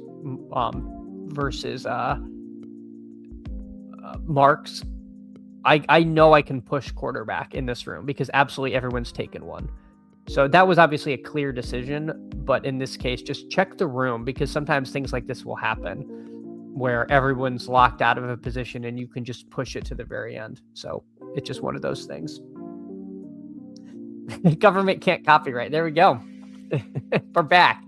Marks, I know I can push quarterback in this room because absolutely everyone's taken one. So that was obviously a clear decision, but in this case, just check the room because sometimes things like this will happen where everyone's locked out of a position and you can just push it to the very end. So it's just one of those things. Government can't copyright. There we go. We're back.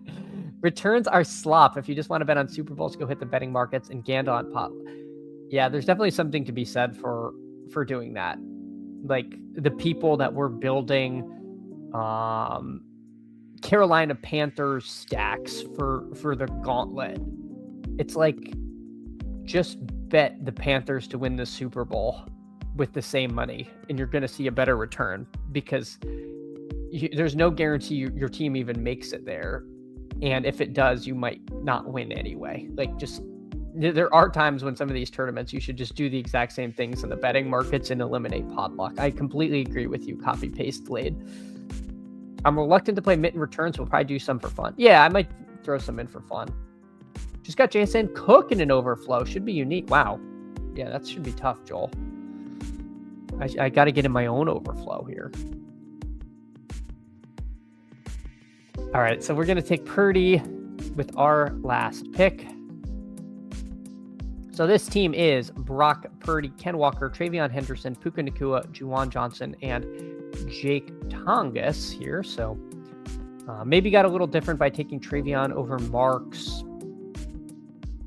Returns are slop. If you just want to bet on Super Bowls, go hit the betting markets and gamble on pot. Yeah, there's definitely something to be said for doing that. Like the people that were building Carolina Panthers stacks for the gauntlet. It's like just bet the Panthers to win the Super Bowl with the same money and you're going to see a better return because there's no guarantee your team even makes it there. And if it does, you might not win anyway. Like just there are times when some of these tournaments, you should just do the exact same things in the betting markets and eliminate pot luck. I completely agree with you. Copy paste Lade. I'm reluctant to play Mitten Returns. We'll probably do some for fun. Yeah, I might throw some in for fun. Just got Jason Cook in an overflow. Should be unique. Wow. Yeah, that should be tough, Joel. I got to get in my own overflow here. All right, so we're going to take Purdy with our last pick. So this team is Brock Purdy, Ken Walker, Travion Henderson, Puka Nacua, Juwan Johnson, and Jake Tongas here. So maybe got a little different by taking Travion over Marks.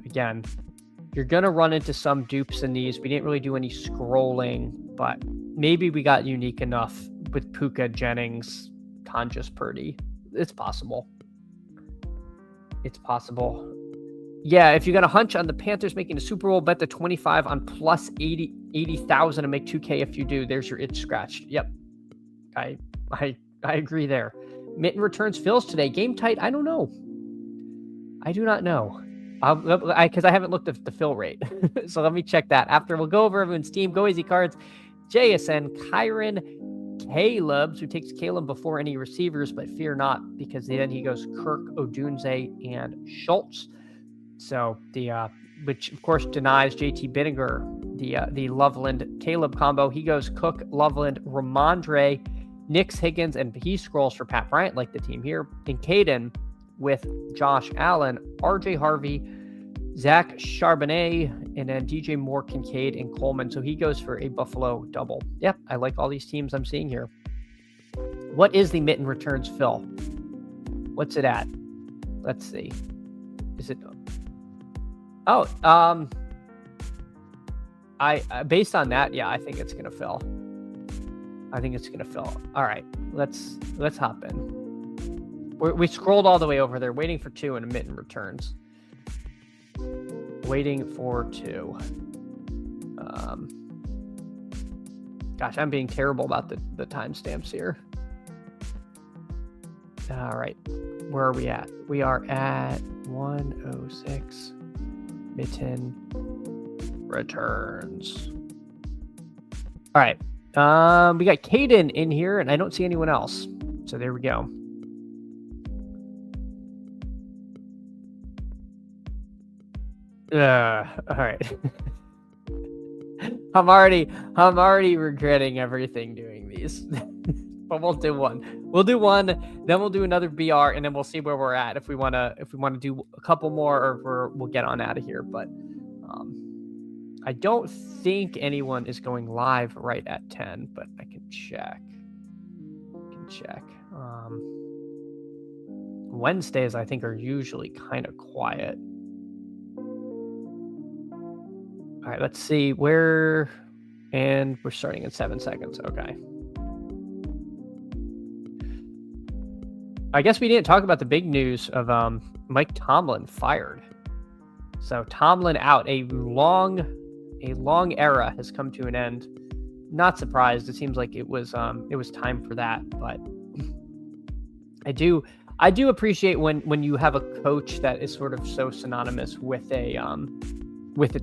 Again, you're going to run into some dupes in these. We didn't really do any scrolling, but maybe we got unique enough with Puka, Jennings, Tonjas, Purdy. It's possible. It's possible. Yeah, if you got a hunch on the Panthers making the Super Bowl, bet the 25 on plus 80,000 and make 2K if you do. There's your itch scratched. Yep. I agree there. Mitten Returns fills today. Game tight? I don't know. I do not know. Because I haven't looked at the fill rate. So let me check that. After we'll go over everyone's team. Go Easy Cards. JSN, Kyron, Caleb, who takes Caleb before any receivers, but fear not, because then he goes Kirk, Odunze, and Schultz. So which of course denies JT Bittinger, the Loveland Caleb combo. He goes Cook, Loveland, Ramondre, Nix, Higgins, and he scrolls for Pat Bryant, like the team here. And Caden with Josh Allen, RJ Harvey, Zach Charbonnet, and then DJ Moore, Kincaid, and Coleman. So he goes for a Buffalo double. Yep, I like all these teams I'm seeing here. What is the Mitten Returns fill? What's it at? Let's see. Is it... Oh, I based on that, yeah, I think it's gonna fill. All right, let's hop in. We scrolled all the way over there, waiting for 2 and a Mitten Returns. Waiting for 2. Gosh, I'm being terrible about the timestamps here. All right, where are we at? We are at 1:06. Mitten Returns. All right. We got Caden in here, and I don't see anyone else. So there we go. All right. I'm already regretting everything doing these. But we'll do one. Then we'll do another BR, and then we'll see where we're at if we wanna do a couple more, or we'll get on out of here. But I don't think anyone is going live right at 10, but I can check. Wednesdays I think are usually kind of quiet. All right, let's see where, and we're starting in 7 seconds. Okay. I guess we didn't talk about the big news of Mike Tomlin fired. So Tomlin out. A long era has come to an end. Not surprised. It seems like it was time for that. But I do appreciate when you have a coach that is sort of so synonymous with a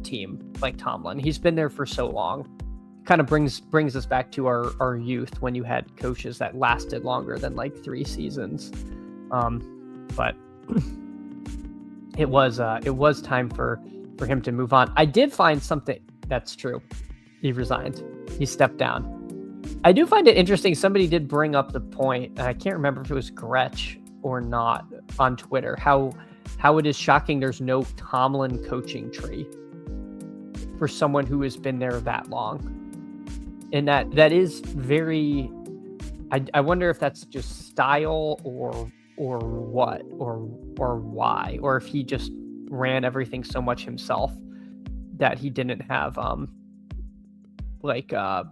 team like Tomlin. He's been there for so long. Kind of brings us back to our youth when you had coaches that lasted longer than like 3 seasons. But it was time for him to move on. I did find something that's true. He resigned. He stepped down. I do find it interesting. Somebody did bring up the point, and I can't remember if it was Gretsch or not on Twitter, how it is shocking there's no Tomlin coaching tree for someone who has been there that long. And that is very, I wonder if that's just style or what, or why, or if he just ran everything so much himself that he didn't have like a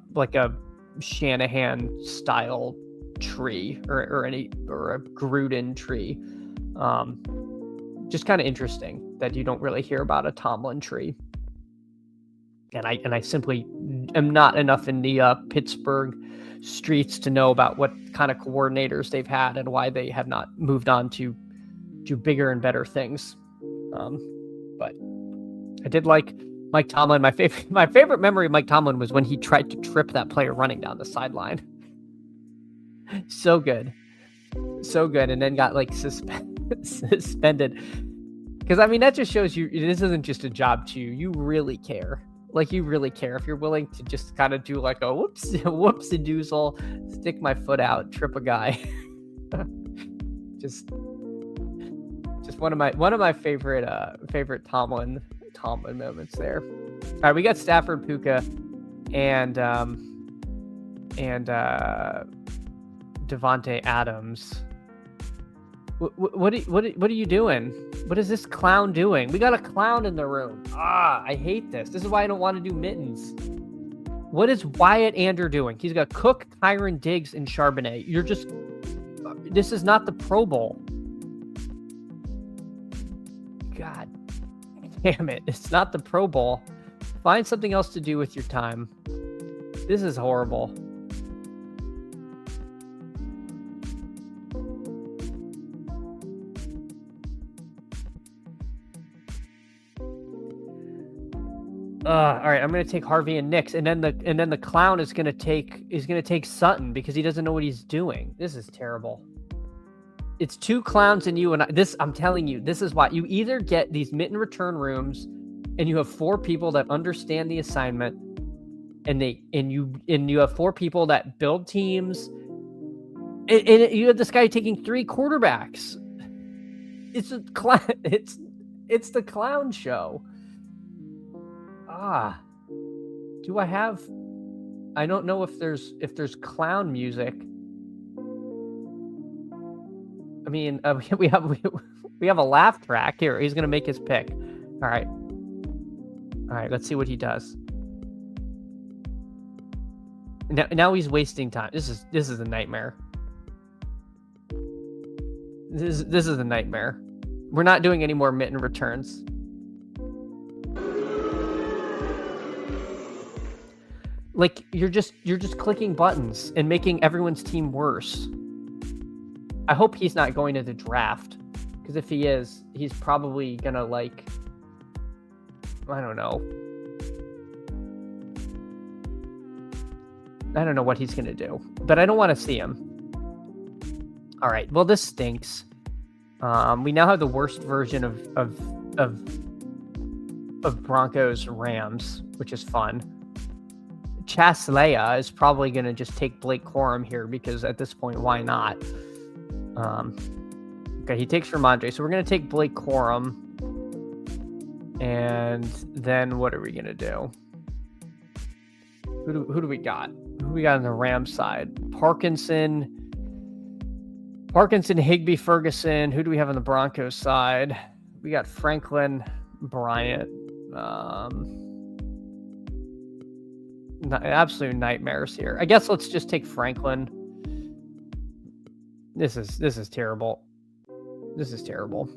Shanahan style tree or a Gruden tree. Just kind of interesting that you don't really hear about a Tomlin tree. And I simply am not enough in the Pittsburgh streets to know about what kind of coordinators they've had and why they have not moved on to bigger and better things. But I did like Mike Tomlin. My favorite memory of Mike Tomlin was when he tried to trip that player running down the sideline. So good. And then got like suspended. Because I mean, that just shows you this isn't just a job to you. You really care. Like, you really care if you're willing to just kind of do like a whoopsie-doozle, stick my foot out, trip a guy. just one of my favorite Tomlin moments there. All right, we got Stafford, Puka, and Devontae Adams. What are you doing? What is this clown doing? We got a clown in the room. I hate this. This is why I don't want to do mittens. What is Wyatt Ander doing? He's got Cook, Kyron Diggs, and Charbonnet. This is not the Pro Bowl. God damn it. It's not the Pro Bowl. Find something else to do with your time. This is horrible. All right, I'm gonna take Harvey and Nix, and then the clown is gonna take Sutton because he doesn't know what he's doing. This is terrible. It's two clowns and you and I. I'm telling you, this is why you either get these Mitten Return rooms, and you have 4 people that understand the assignment, and you have 4 people that build teams, and you have this guy taking 3 quarterbacks. It's a clown. It's the clown show. Do I have? I don't know if there's clown music. I mean, we have a laugh track here. He's gonna make his pick. All right. Let's see what he does. Now he's wasting time. This is a nightmare. This is a nightmare. We're not doing any more Mitten Returns. Like you're just clicking buttons and making everyone's team worse. I hope he's not going to the draft, because if he is, he's probably gonna I don't know. I don't know what he's gonna do, but I don't want to see him. All right, well this stinks. We now have the worst version of Broncos Rams, which is fun. Chaslea is probably going to just take Blake Corum here because at this point, why not? Okay, he takes Ramondre. So we're going to take Blake Corum. And then what are we going to do? Who do we got? Who we got on the Rams side? Parkinson, Higbee, Ferguson. Who do we have on the Broncos side? We got Franklin, Bryant. Absolute nightmares here. I guess let's just take Franklin. This is terrible. This is terrible.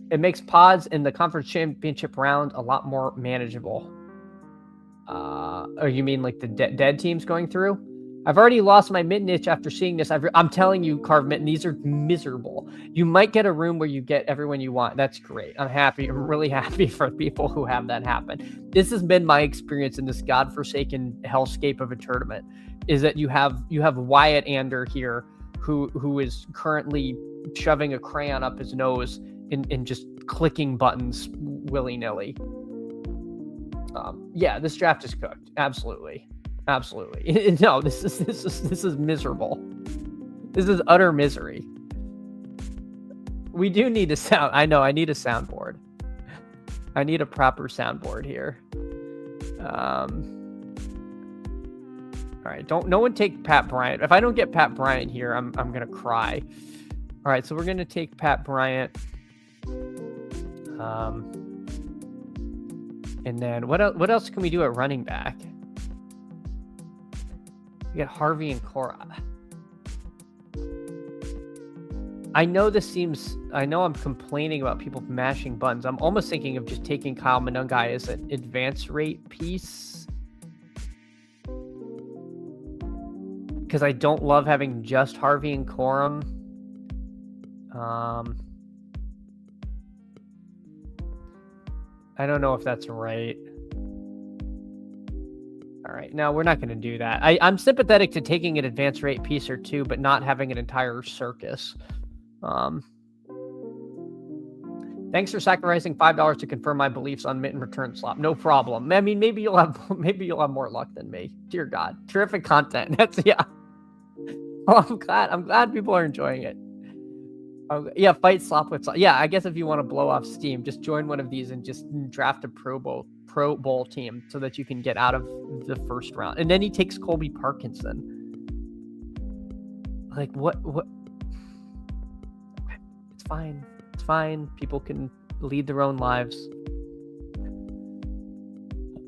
It makes pods in the conference championship round a lot more manageable. Oh, you mean like the dead teams going through? I've already lost my mitten itch after seeing this. I'm telling you, Carved Mitten, these are miserable. You might get a room where you get everyone you want. That's great. I'm happy. I'm really happy for people who have that happen. This has been my experience in this godforsaken hellscape of a tournament, is that you have Wyatt Ander here who is currently shoving a crayon up his nose and just clicking buttons willy-nilly. Yeah, this draft is cooked. Absolutely. No, this is miserable. This is utter misery. We do need a sound. I know. I need a soundboard. I need a proper soundboard here. All right. No one take Pat Bryant. If I don't get Pat Bryant here, I'm gonna cry. All right. So we're gonna take Pat Bryant. And then what else can we do at running back? We got Harvey and Cora. I know I'm complaining about people mashing buttons. I'm almost thinking of just taking Kyle Monungai as an advance rate piece, because I don't love having just Harvey and Corum. I don't know if that's right. All right, no, we're not going to do that. I'm sympathetic to taking an advance rate piece or two, but not having an entire circus. Thanks for sacrificing $5 to confirm my beliefs on Mitten Return slop. No problem. I mean, maybe you'll have more luck than me. Dear God, terrific content. That's yeah. Well, I'm glad people are enjoying it. Oh, yeah, fight slop with slop. Yeah, I guess if you want to blow off steam, just join one of these and just draft a Pro Bowl team so that you can get out of the first round. And then he takes Colby Parkinson. Like what? It's fine. It's fine. People can lead their own lives.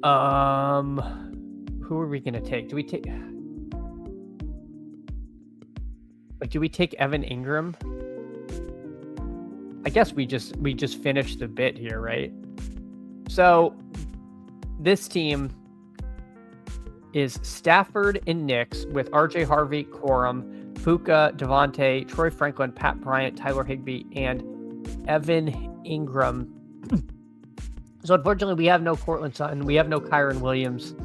Who are we gonna take? Do we take Evan Ingram? I guess we just finished the bit here, right? So this team is Stafford and Nix with RJ Harvey, Corum, Puka, Devontae, Troy Franklin, Pat Bryant, Tyler Higbee, and Evan Ingram. So unfortunately, we have no Cortland Sutton. We have no Kyron Williams.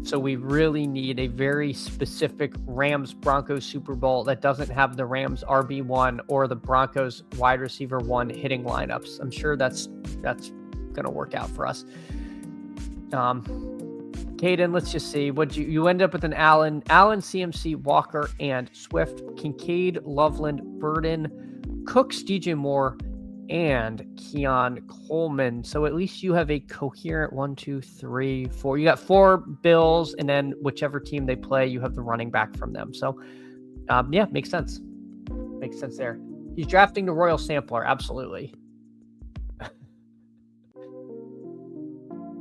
So we really need a very specific Rams-Broncos Super Bowl that doesn't have the Rams RB1 or the Broncos wide receiver 1 hitting lineups. I'm sure that's going to work out for us. Caden, let's just see. What you end up with an Allen, CMC, Walker, and Swift, Kincaid, Loveland, Burden, Cooks, DJ Moore, and Keon Coleman. So at least you have a coherent 1, 2, 3, 4. You got 4 Bills, and then whichever team they play, you have the running back from them. So, yeah, makes sense. Makes sense there. He's drafting the Royal Sampler, absolutely.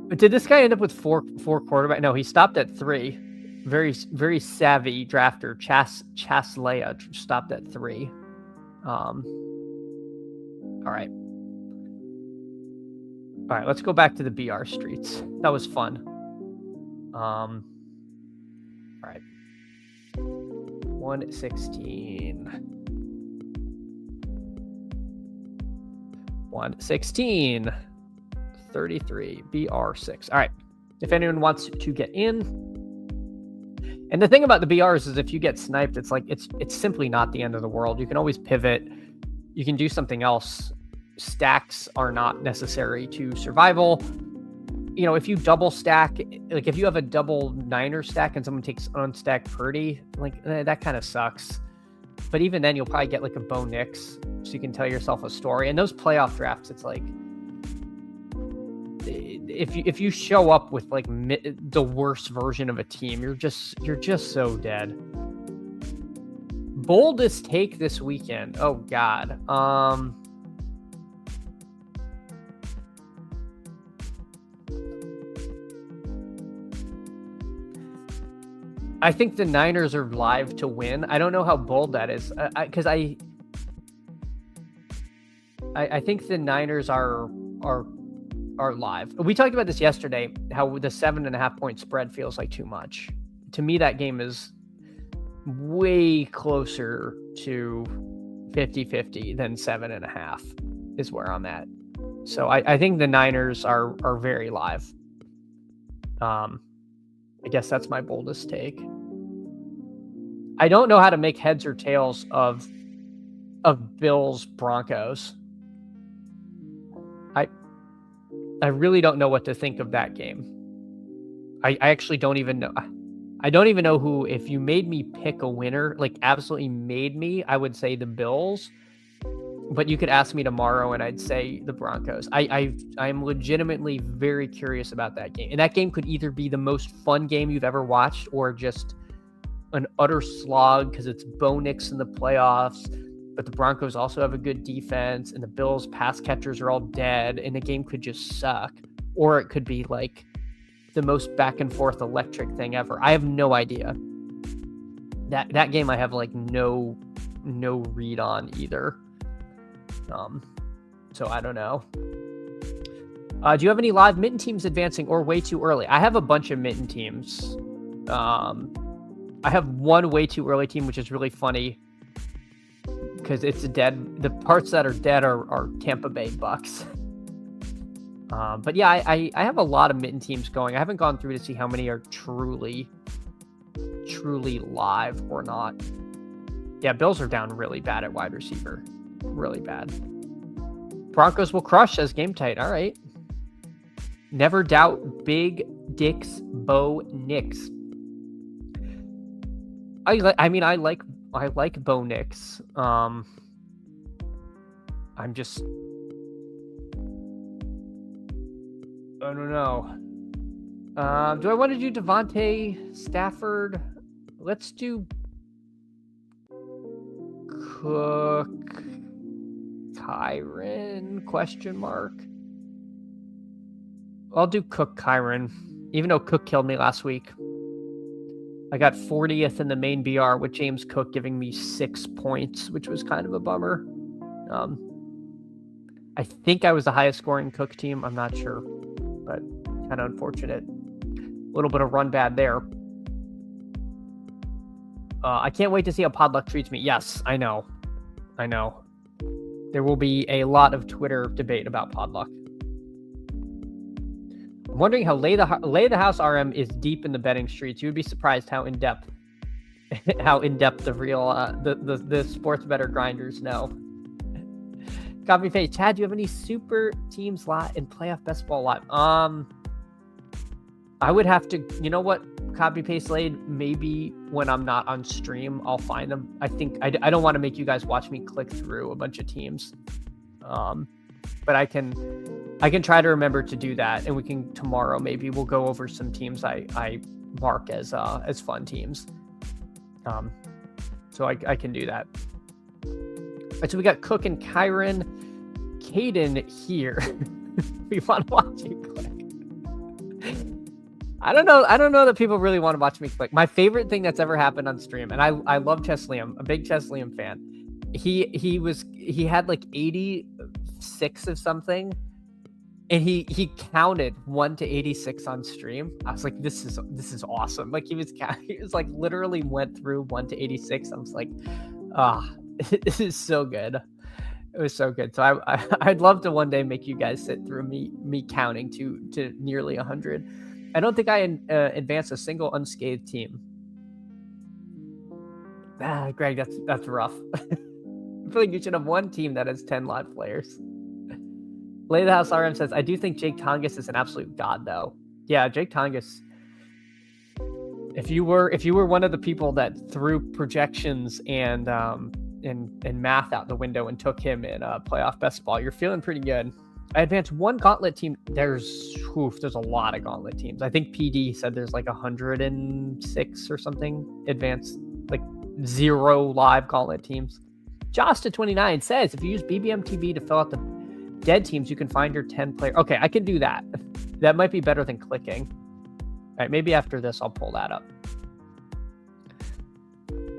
But did this guy end up with four quarterback? No, he stopped at 3. Very, very savvy drafter. Chaslea stopped at 3. All right, let's go back to the BR streets. That was fun. All right. 116. 116. 33. BR6. All right. If anyone wants to get in. And the thing about the BRs is if you get sniped, it's like it's simply not the end of the world. You can always pivot. You can do something else. Stacks are not necessary to survival. You know, if you double stack, like if you have a double Niner stack and someone takes unstacked Purdy, like that kind of sucks. But even then, you'll probably get like a Bo Nix, so you can tell yourself a story. And those playoff drafts, it's like if you show up with like the worst version of a team, you're just so dead. Boldest take this weekend. Oh God. I think the Niners are live to win. I don't know how bold that is, because I think the Niners are live. We talked about this yesterday, how the 7.5 point spread feels like too much. To me, that game is way closer to 50-50 than 7.5 is where I'm at. So I think the Niners are very live. I guess that's my boldest take. I don't know how to make heads or tails of Bills Broncos. I really don't know what to think of that game. I actually don't even know. I don't even know who, if you made me pick a winner, like absolutely made me, I would say the Bills. But you could ask me tomorrow and I'd say the Broncos. I'm legitimately very curious about that game. And that game could either be the most fun game you've ever watched or just an utter slog because it's Bo Nix in the playoffs. But the Broncos also have a good defense and the Bills pass catchers are all dead and the game could just suck. Or it could be like the most back and forth electric thing ever. I have no idea. That game I have like no read on either. So I don't know. Do you have any live Mitten teams advancing or way too early? I have a bunch of Mitten teams. I have one way too early team, which is really funny because it's dead. The parts that are dead are Tampa Bay Bucks. But yeah, I have a lot of Mitten teams going. I haven't gone through to see how many are truly live or not. Yeah, Bills are down really bad at wide receiver. Really bad. Broncos will crush as game tight. All right. Never doubt Big Dick's Bo Nix. I like Bo Nix. I'm just, I don't know. Do I want to do Devontae Stafford? Let's do Cook, Kyron, question mark. I'll do Cook, Kyron, even though Cook killed me last week. I got 40th in the main BR with James Cook giving me 6 points, which was kind of a bummer. I think I was the highest scoring Cook team. I'm not sure, but kind of unfortunate. A little bit of run bad there. I can't wait to see how Podluck treats me. Yes, I know. There will be a lot of Twitter debate about Podluck. I'm wondering how Lay the House RM is deep in the betting streets. You would be surprised how in depth the real the sports better grinders know. Copy paste. Chad, do you have any super teams lot in playoff best ball lot? I would have to, you know what? Copy paste Slade. Maybe when I'm not on stream, I'll find them. I think I don't want to make you guys watch me click through a bunch of teams. But I can try to remember to do that, and we can tomorrow maybe we'll go over some teams I mark as fun teams. So I can do that. All right, so we got Cook and Kyron, Caden here. We want to watch you click. I don't know that people really want to watch me click. My favorite thing that's ever happened on stream, and I love Chess Liam, a big Chess Liam fan. He had like 86 of something, and he counted 1 to 86 on stream. I was like, this is awesome. Like he was like literally went through 1 to 86. I was like, this is so good. It was so good. So I'd love to one day make you guys sit through me counting to nearly 100. I don't think I advanced a single unscathed team. Greg, that's rough. I feel like you should have one team that has 10 live players. Lay the House RM says, I do think Jake Tongas is an absolute god, though. Yeah, Jake Tongas. If you were one of the people that threw projections and math out the window and took him in playoff best ball, you're feeling pretty good. I advanced one gauntlet team. There's a lot of gauntlet teams. I think PD said there's like 106 or something advanced, like 0 live gauntlet teams. Josta29 says if you use BBM TV to fill out the dead teams, you can find your 10 player. Okay, I can do that. That might be better than clicking. All right, maybe after this I'll pull that up.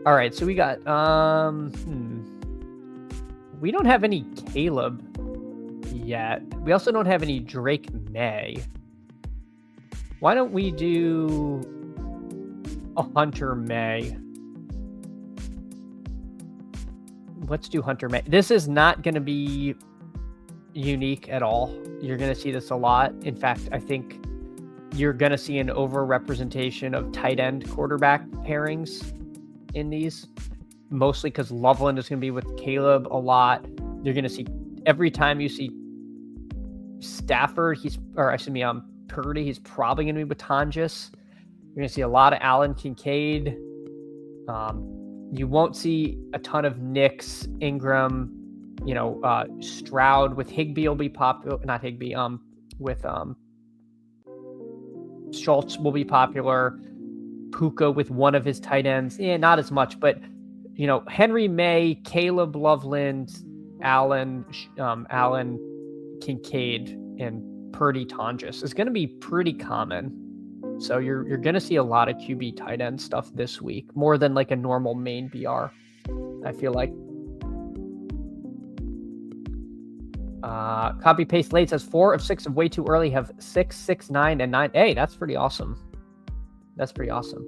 All right, so we got we don't have any Caleb yet. We also don't have any Drake May. Why don't we do a Hunter May? Let's do Hunter May. This is not going to be unique at all. You're going to see this a lot. In fact, I think you're going to see an overrepresentation of tight end quarterback pairings in these, mostly because Loveland is going to be with Caleb a lot. You're going to see every time you see Stafford, Purdy, he's probably going to be with Tonjes. You're going to see a lot of Allen Kincaid. You won't see a ton of Nicks, Ingram, Stroud with Higbee will be popular. Not Higbee, with Schultz will be popular. Puka with one of his tight ends. Yeah, not as much, but Henry May, Caleb Loveland, Allen Kincaid, and Purdy Tonjes is going to be pretty common. So you're going to see a lot of QB tight end stuff this week, more than like a normal main BR, I feel like. Copy paste late says 4 of 6 of way too early have 6, 6, 9, and 9. Hey, that's pretty awesome. That's pretty awesome.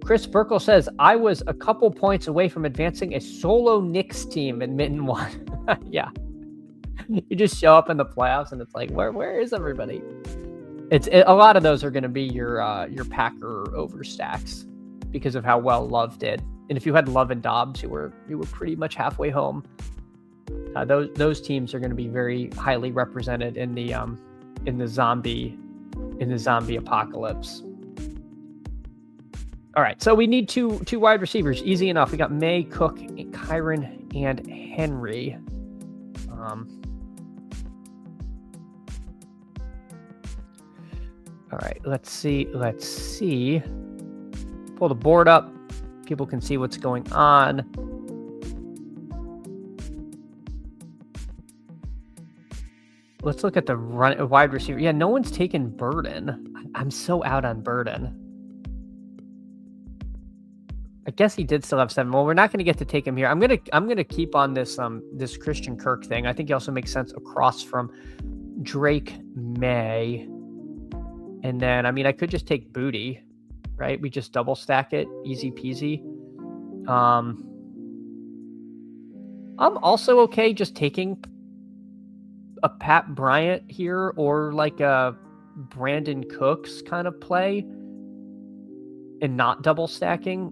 Chris Burkle says, I was a couple points away from advancing a solo Knicks team in Mitten 1. Yeah. You just show up in the playoffs and it's like, where is everybody? A lot of those are going to be your Packer overstacks because of how well Love did. And if you had Love and Dobbs, you were pretty much halfway home. Those teams are going to be very highly represented in the zombie apocalypse. All right, so we need two wide receivers. Easy enough. We got May, Cook, Kyron, and Henry. All right, let's see. Pull the board up. People can see what's going on. Let's look at the wide receiver. Yeah, no one's taken Burden. I'm so out on Burden. I guess he did still have 7. Well, we're not going to get to take him here. I'm gonna keep on this this Christian Kirk thing. I think he also makes sense across from Drake May. And then, I mean, I could just take Booty, right? We just double stack it, easy peasy. I'm also okay just taking a Pat Bryant here or like a Brandon Cooks kind of play and not double stacking.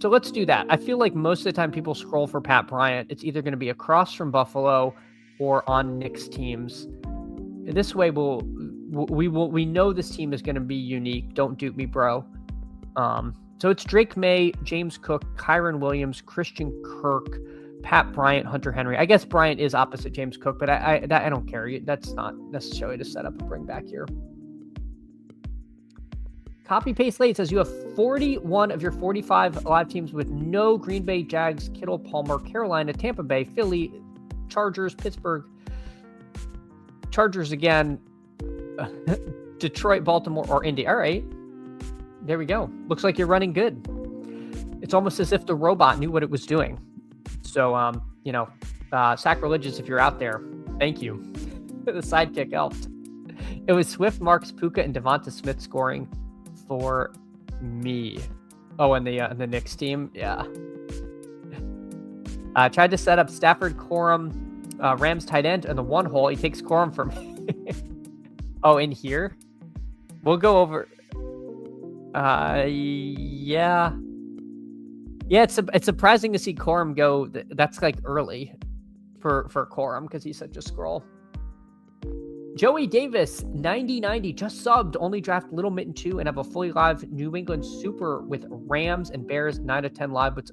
So let's do that. I feel like most of the time people scroll for Pat Bryant. It's either going to be across from Buffalo or on Knicks teams. This way we know this team is going to be unique. Don't dupe me, bro. So it's Drake May, James Cook, Kyron Williams, Christian Kirk, Pat Bryant, Hunter Henry. I guess Bryant is opposite James Cook, but I don't care. That's not necessarily to set up and bring back here. Copy paste late says you have 41 of your 45 live teams with no Green Bay, Jags, Kittle, Palmer, Carolina, Tampa Bay, Philly, Chargers, Pittsburgh, Chargers again, Detroit, Baltimore, or Indy. All right. There we go. Looks like you're running good. It's almost as if the robot knew what it was doing. So, sacrilegious if you're out there. Thank you. The sidekick helped. It was Swift, Marks, Puka, and Devonta Smith scoring for me. Oh, and the Knicks team. Yeah. Tried to set up Stafford, Corum, Rams tight end in the one hole. He takes Corum from me. Oh, in here? We'll go over. Yeah. Yeah, it's surprising to see Corum go. That's like early for Corum because he's such a scroll. Joey Davis, 90-90, just subbed. Only draft Little Mitten 2 and have a fully live New England Super with Rams and Bears, 9-10 live with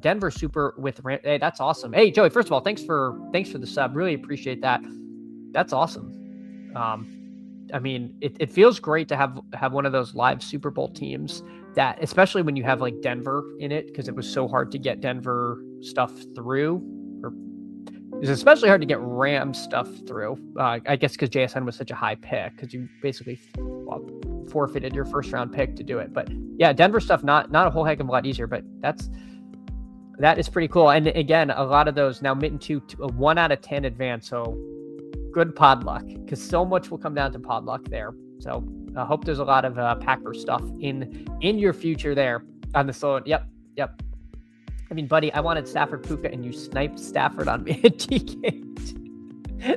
Denver Super with Rams. Hey, that's awesome. Hey, Joey, first of all, thanks for the sub. Really appreciate that. That's awesome. I mean, it feels great to have one of those live Super Bowl teams that, especially when you have like Denver in it, because it was so hard to get Denver stuff through, or it's especially hard to get Rams stuff through. I guess because JSN was such a high pick, because you basically forfeited your first round pick to do it. But yeah, Denver stuff not a whole heck of a lot easier, but that is pretty cool. And again, a lot of those now Mitten 2 a 1 out of 10 advance. So good pod luck, because so much will come down to pod luck there. So I hope there's a lot of Packer stuff in your future there on the solo. Yep. I mean, buddy, I wanted Stafford, Puka, and you sniped Stafford on me at T-Cage.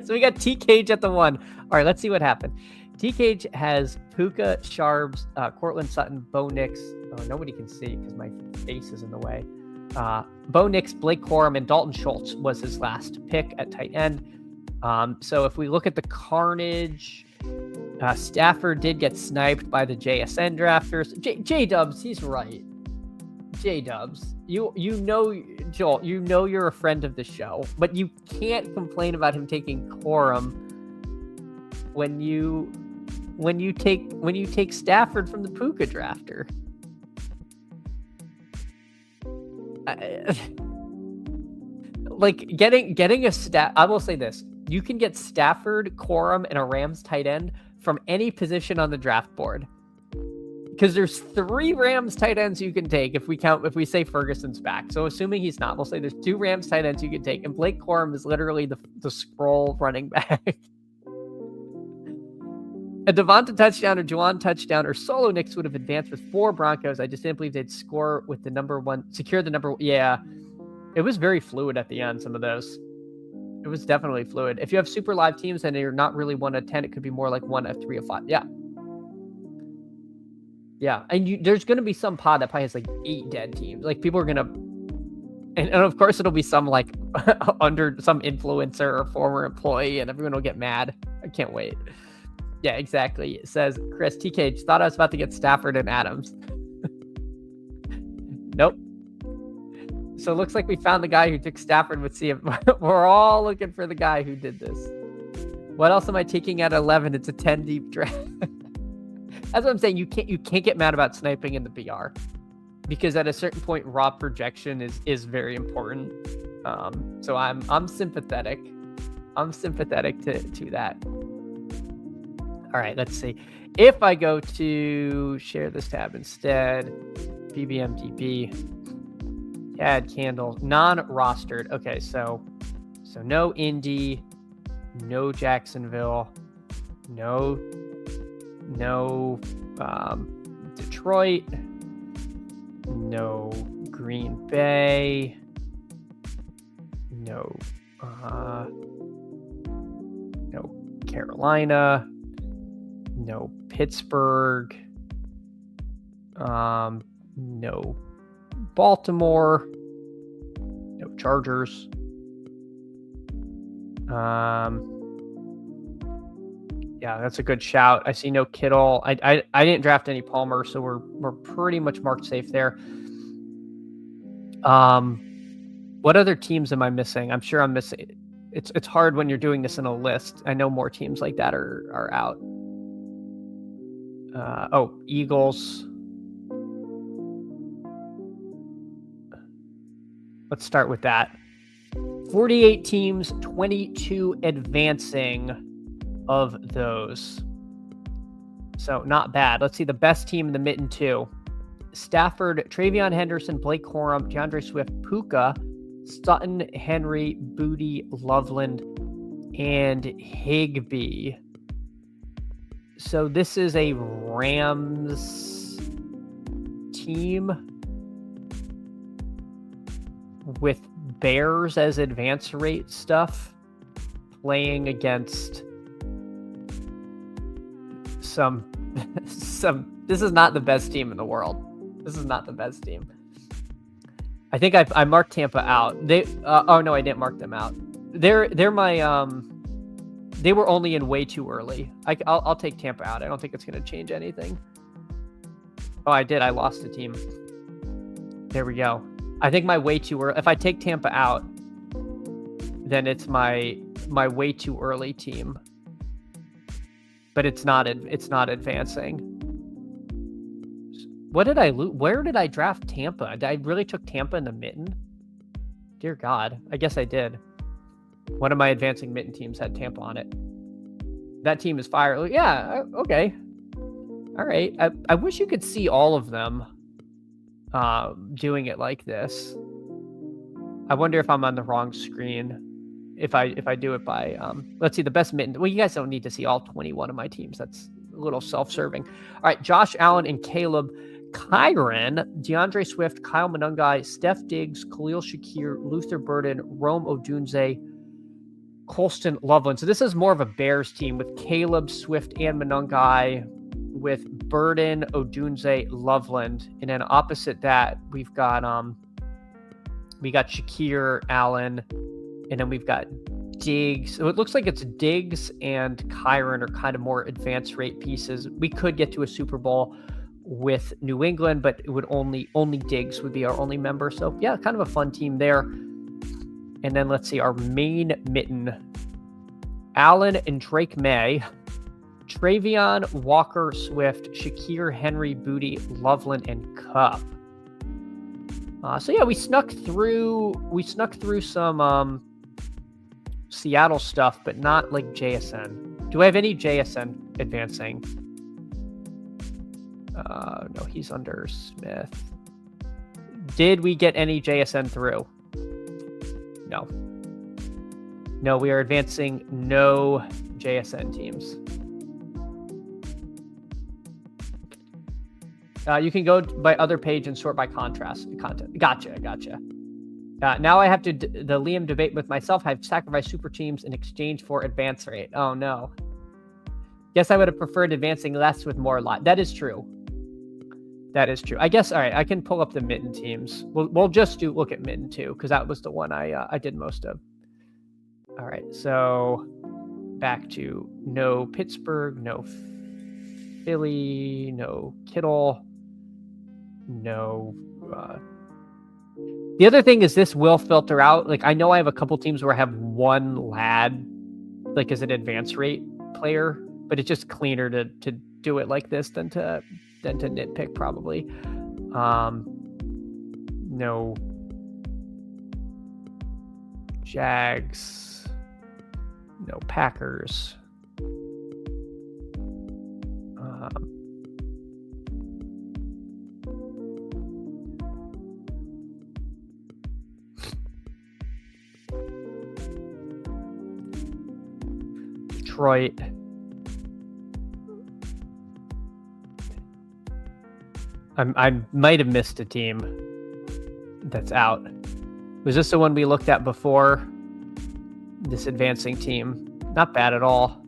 So we got T-Cage at the 1. All right, let's see what happened. T-Cage has Puka, Sharbs, Cortland Sutton, Bo Nix. Oh, nobody can see because my face is in the way. Bo Nix, Blake Corum, and Dalton Schultz was his last pick at tight end. So if we look at the carnage, Stafford did get sniped by the JSN drafters. J-Dubs, he's right. J-Dubs, you know, Joel, you know you're a friend of the show, but you can't complain about him taking Corum when you take Stafford from the Puka drafter. Like getting a stat. I will say this. You can get Stafford, Corum, and a Rams tight end from any position on the draft board. Because there's 3 Rams tight ends you can take if we say Ferguson's back. So assuming he's not, we'll say there's 2 Rams tight ends you can take. And Blake Corum is literally the scroll running back. A Devonta touchdown or Juwan touchdown or solo Knicks would have advanced with 4 Broncos. I just didn't believe they'd score with the number 1, secure the number 1. Yeah, it was very fluid at the end, some of those. It was definitely fluid. If you have super live teams and you're not really 1 of 10, it could be more like 1 of 3 of 5. Yeah. Yeah. And there's going to be some pod that probably has like 8 dead teams. Like people are going to, and of course it'll be some like under some influencer or former employee and everyone will get mad. I can't wait. Yeah, exactly. It says, Chris, TK, thought I was about to get Stafford and Adams. Nope. So it looks like we found the guy who took Stafford with CF. We're all looking for the guy who did this. What else am I taking at 11? It's a 10 deep draft. That's what I'm saying. You can't get mad about sniping in the BR, because at a certain point, raw projection is very important. So I'm sympathetic. I'm sympathetic to that. All right, let's see. If I go to share this tab instead, BBMDB, add candle, non-rostered. Okay, so no Indy, no Jacksonville, no Detroit, no Green Bay, no Carolina, no Pittsburgh, no Baltimore, no Chargers, yeah, that's a good shout. I see no Kittle. I didn't draft any Palmer, so we're pretty much marked safe there. What other teams am I missing? I'm sure I'm missing. It's hard when you're doing this in a list. I know more teams like that are out. Eagles. Let's start with that. 48 teams, 22 advancing of those. So not bad. Let's see the best team in the Mitten 2. Stafford, Travion Henderson, Blake Corum, DeAndre Swift, Puka, Sutton, Henry, Booty, Loveland, and Higbee. So this is a Rams team with Bears as advance rate stuff, playing against some this is not the best team in the world. This is not the best team. I think I marked Tampa out. They oh no, I didn't mark them out. They're my they were only in way too early. I'll take Tampa out. I don't think it's going to change anything. Oh, I did. I lost a team. There we go. I think my way too early. If I take Tampa out, then it's my way too early team. But it's not advancing. What did I lose? Where did I draft Tampa? I really took Tampa in the Mitten? Dear God, I guess I did. One of my advancing Mitten teams had Tampa on it. That team is fire. Yeah, okay. All right. I wish you could see all of them doing it like this. I wonder if I'm on the wrong screen. If I do it by let's see, the best Mitten. Well, you guys don't need to see all 21 of my teams. That's a little self-serving. All right, Josh Allen and Caleb Kyron, DeAndre Swift, Kyle Monungai, Steph Diggs, Khalil Shakir, Luther Burden, Rome Odunze, Colston Loveland. So this is more of a Bears team with Caleb, Swift, and Monungai, with Burden, Odunze, Loveland, and then opposite that we've got Shakir, Allen, and then we've got Diggs. So it looks like it's Diggs and Kyron are kind of more advanced rate pieces. We could get to a Super Bowl with New England, but it would only Diggs would be our only member. So yeah, kind of a fun team there. And then let's see our main Mitten: Allen and Drake May, Travion, Walker, Swift, Shakir, Henry, Booty, Loveland, and Cup. So yeah, we snuck through some Seattle stuff, but not like JSN. Do I have any JSN advancing? No, he's under Smith. Did we get any JSN through? No, we are advancing no JSN teams. You can go by other page and sort by content. Gotcha. Now I have to the Liam debate with myself. I've sacrificed super teams in exchange for advance rate. Oh no. Guess I would have preferred advancing less with more lot. That is true. I guess. All right. I can pull up the Mitten teams. We'll just look at Mitten too, because that was the one I did most of. All right. So back to no Pittsburgh, no Philly, no Kittle, no The other thing is this will filter out. Like, I know I have a couple teams where I have one lad, like, as an advance rate player, but it's just cleaner to do it like this than to nitpick probably. No Jags, no Packers. Detroit. I might have missed a team that's out. Was this the one we looked at before? This advancing team. Not bad at all.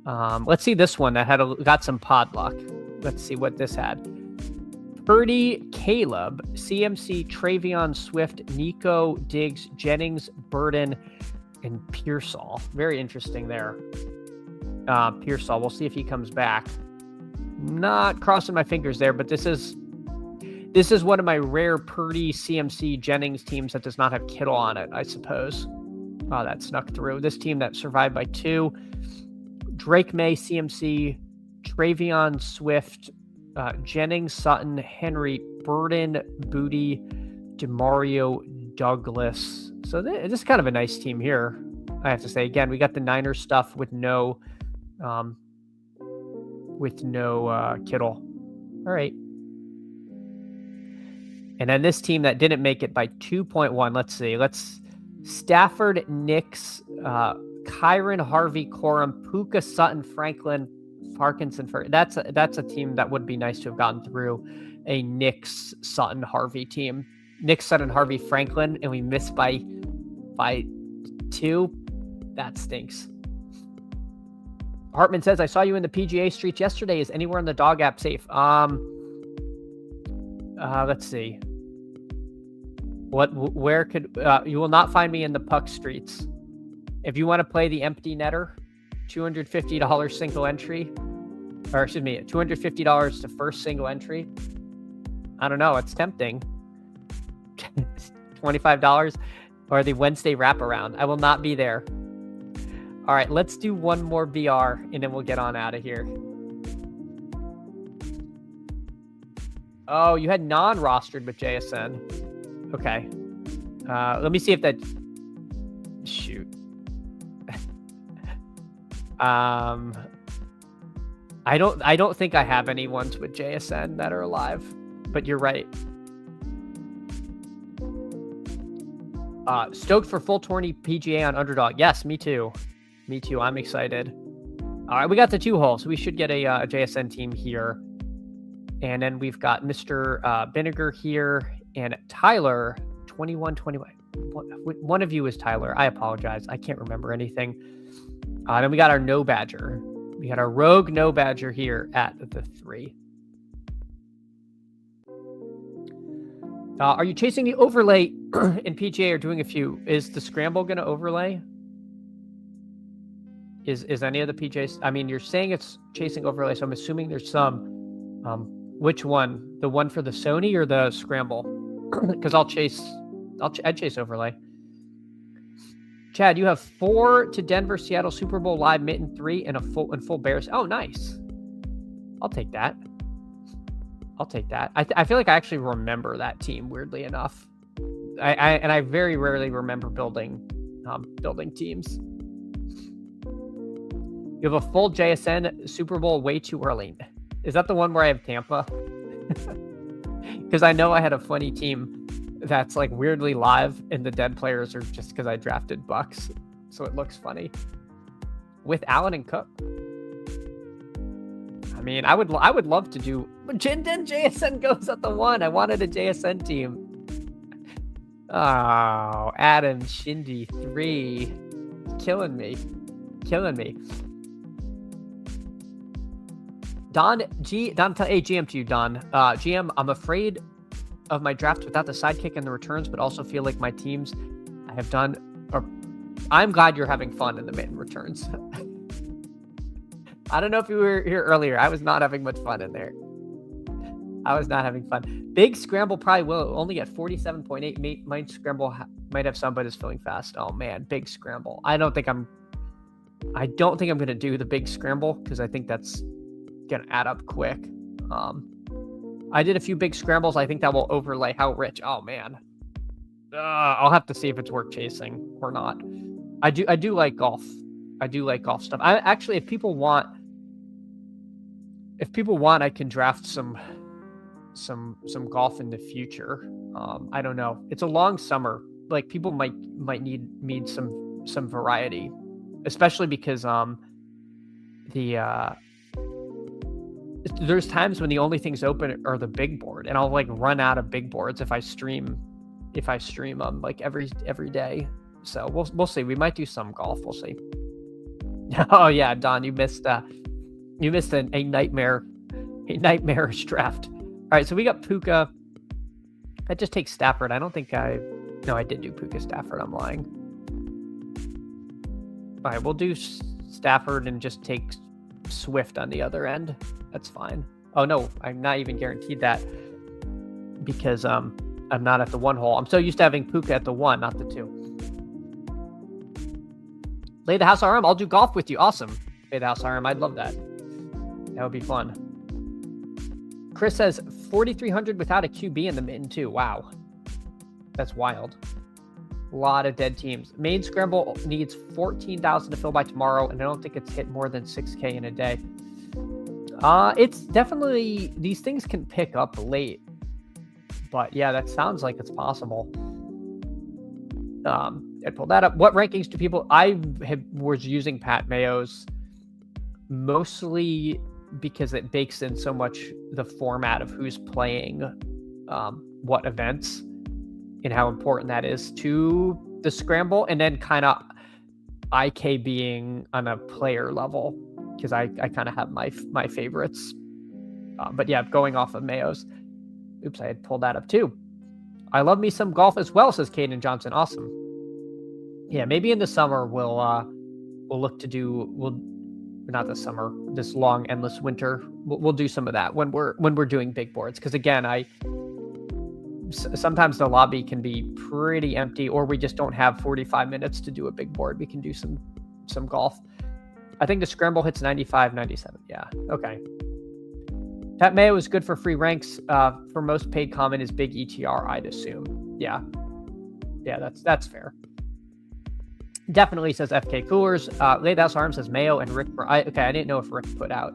Let's see this one that got some pod luck. Let's see what this had. Purdy, Caleb, CMC, Travion, Swift, Nico, Diggs, Jennings, Burden, and Pearsall. Very interesting there. Pearsall, we'll see if he comes back. Not crossing my fingers there, but this is one of my rare Purdy, CMC, Jennings teams that does not have Kittle on it, I suppose. Oh, that snuck through. This team that survived by 2. Drake May, CMC, Travion, Swift, Jennings, Sutton, Henry, Burden, Booty, DeMario, Douglas. So this is kind of a nice team here, I have to say. Again, we got the Niners stuff with no Kittle. All right. And then this team that didn't make it by 2.1. Let's see. Stafford, Nix, Kyron, Harvey, Corum, Puka, Sutton, Franklin, Parkinson. That's a team that would be nice to have gotten through. A Nix, Sutton, Harvey team. Nix, Sutton, Harvey, Franklin, and we missed by 2. That stinks. Hartman says, I saw you in the PGA streets yesterday. Is anywhere in the dog app safe? Let's see. Where could you will not find me in the puck streets. If you want to play the empty netter, $250 single entry, or excuse me, $250 to first single entry. I don't know. It's tempting. $25 or the Wednesday wraparound. I will not be there. All right, let's do one more BR and then we'll get on out of here. Oh, you had non-rostered with JSN. Okay. Let me see if that... Shoot. I don't think I have any ones with JSN that are alive, but you're right. Stoked for full tourney PGA on Underdog. Yes, me too. Me too. I'm excited. All right, we got the 2 holes. We should get a JSN team here. And then we've got Mr. Vinegar here and Tyler, 2121. One of you is Tyler. I apologize. I can't remember anything. Then we got our No Badger. We got our Rogue No Badger here at the 3. Are you chasing the overlay in PGA or doing a few? Is the Scramble going to overlay? Is any of the PJs? I mean, you're saying it's chasing overlay, so I'm assuming there's some. Which one? The one for the Sony or the Scramble? Because I'd chase overlay. Chad, you have 4 to Denver, Seattle, Super Bowl live, Mitten 3, and full Bears. Oh, nice. I'll take that. I feel like I actually remember that team, weirdly enough. I very rarely remember building teams. You have a full JSN Super Bowl way too early. Is that the one where I have Tampa? Because I know I had a funny team that's like weirdly live and the dead players are just because I drafted Bucks. So it looks funny. With Allen and Cook. I mean, I would love to do... But then JSN goes at the 1. I wanted a JSN team. Oh, Adam Shindy 3. Killing me. Don, hey, GM to you, Don. GM, I'm afraid of my draft without the sidekick and the returns, but also feel like my teams I have done I'm glad you're having fun in the Mitten Returns. I don't know if you were here earlier. I was not having much fun in there. I was not having fun. Big Scramble probably will only get 47.8. Might Scramble might have some, but it's filling fast. Oh man, Big Scramble. I don't think I'm gonna do the Big Scramble because I think that's gonna add up quick. I did a few Big Scrambles. I think that will overlay how rich. Oh man, I'll have to see if it's worth chasing or not. I do like golf. I do like golf stuff. I actually, if people want, I can draft some golf in the future. I don't know. It's a long summer. Like people might need some variety, especially because there's times when the only things open are the big board, and I'll like run out of big boards if I stream them like every day. So we'll see. We might do some golf. We'll see. Oh yeah, Don, you missed a nightmarish draft. All right, so we got Puka. That just takes Stafford. I don't think I did do Puka Stafford. I'm lying. All right, we'll do Stafford and just take Swift on the other end. That's fine. Oh no, I'm not even guaranteed that because I'm not at the 1 hole. I'm so used to having Puka at the 1, not the 2. Lay the house RM. I'll do golf with you. Awesome. Lay the house RM. I'd love that. That would be fun. Chris says 4,300 without a QB in the Mitten too. Wow. That's wild. A lot of dead teams. Main Scramble needs 14,000 to fill by tomorrow, and I don't think it's hit more than 6K in a day. It's definitely, these things can pick up late. But yeah, that sounds like it's possible. I'd pull that up. What rankings do people... was using Pat Mayo's mostly because it bakes in so much the format of who's playing what events and how important that is to the Scramble, and then kind of IK being on a player level because I kind of have my favorites. But yeah, going off of Mayo's. Oops, I had pulled that up too. I love me some golf as well, says Caden Johnson. Awesome. Yeah, maybe in the summer we'll look to do not this summer, this long endless winter. We'll do some of that when we're doing big boards, because again, sometimes the lobby can be pretty empty, or we just don't have 45 minutes to do a big board. We can do some golf. I think the Scramble hits 95, 97. Yeah, okay. Pat Mayo is good for free ranks. For most paid common is big ETR, I'd assume. Yeah, that's fair. Definitely, says FK Coolers. Laid House Arm says Mayo and Rick. I didn't know if Rick put out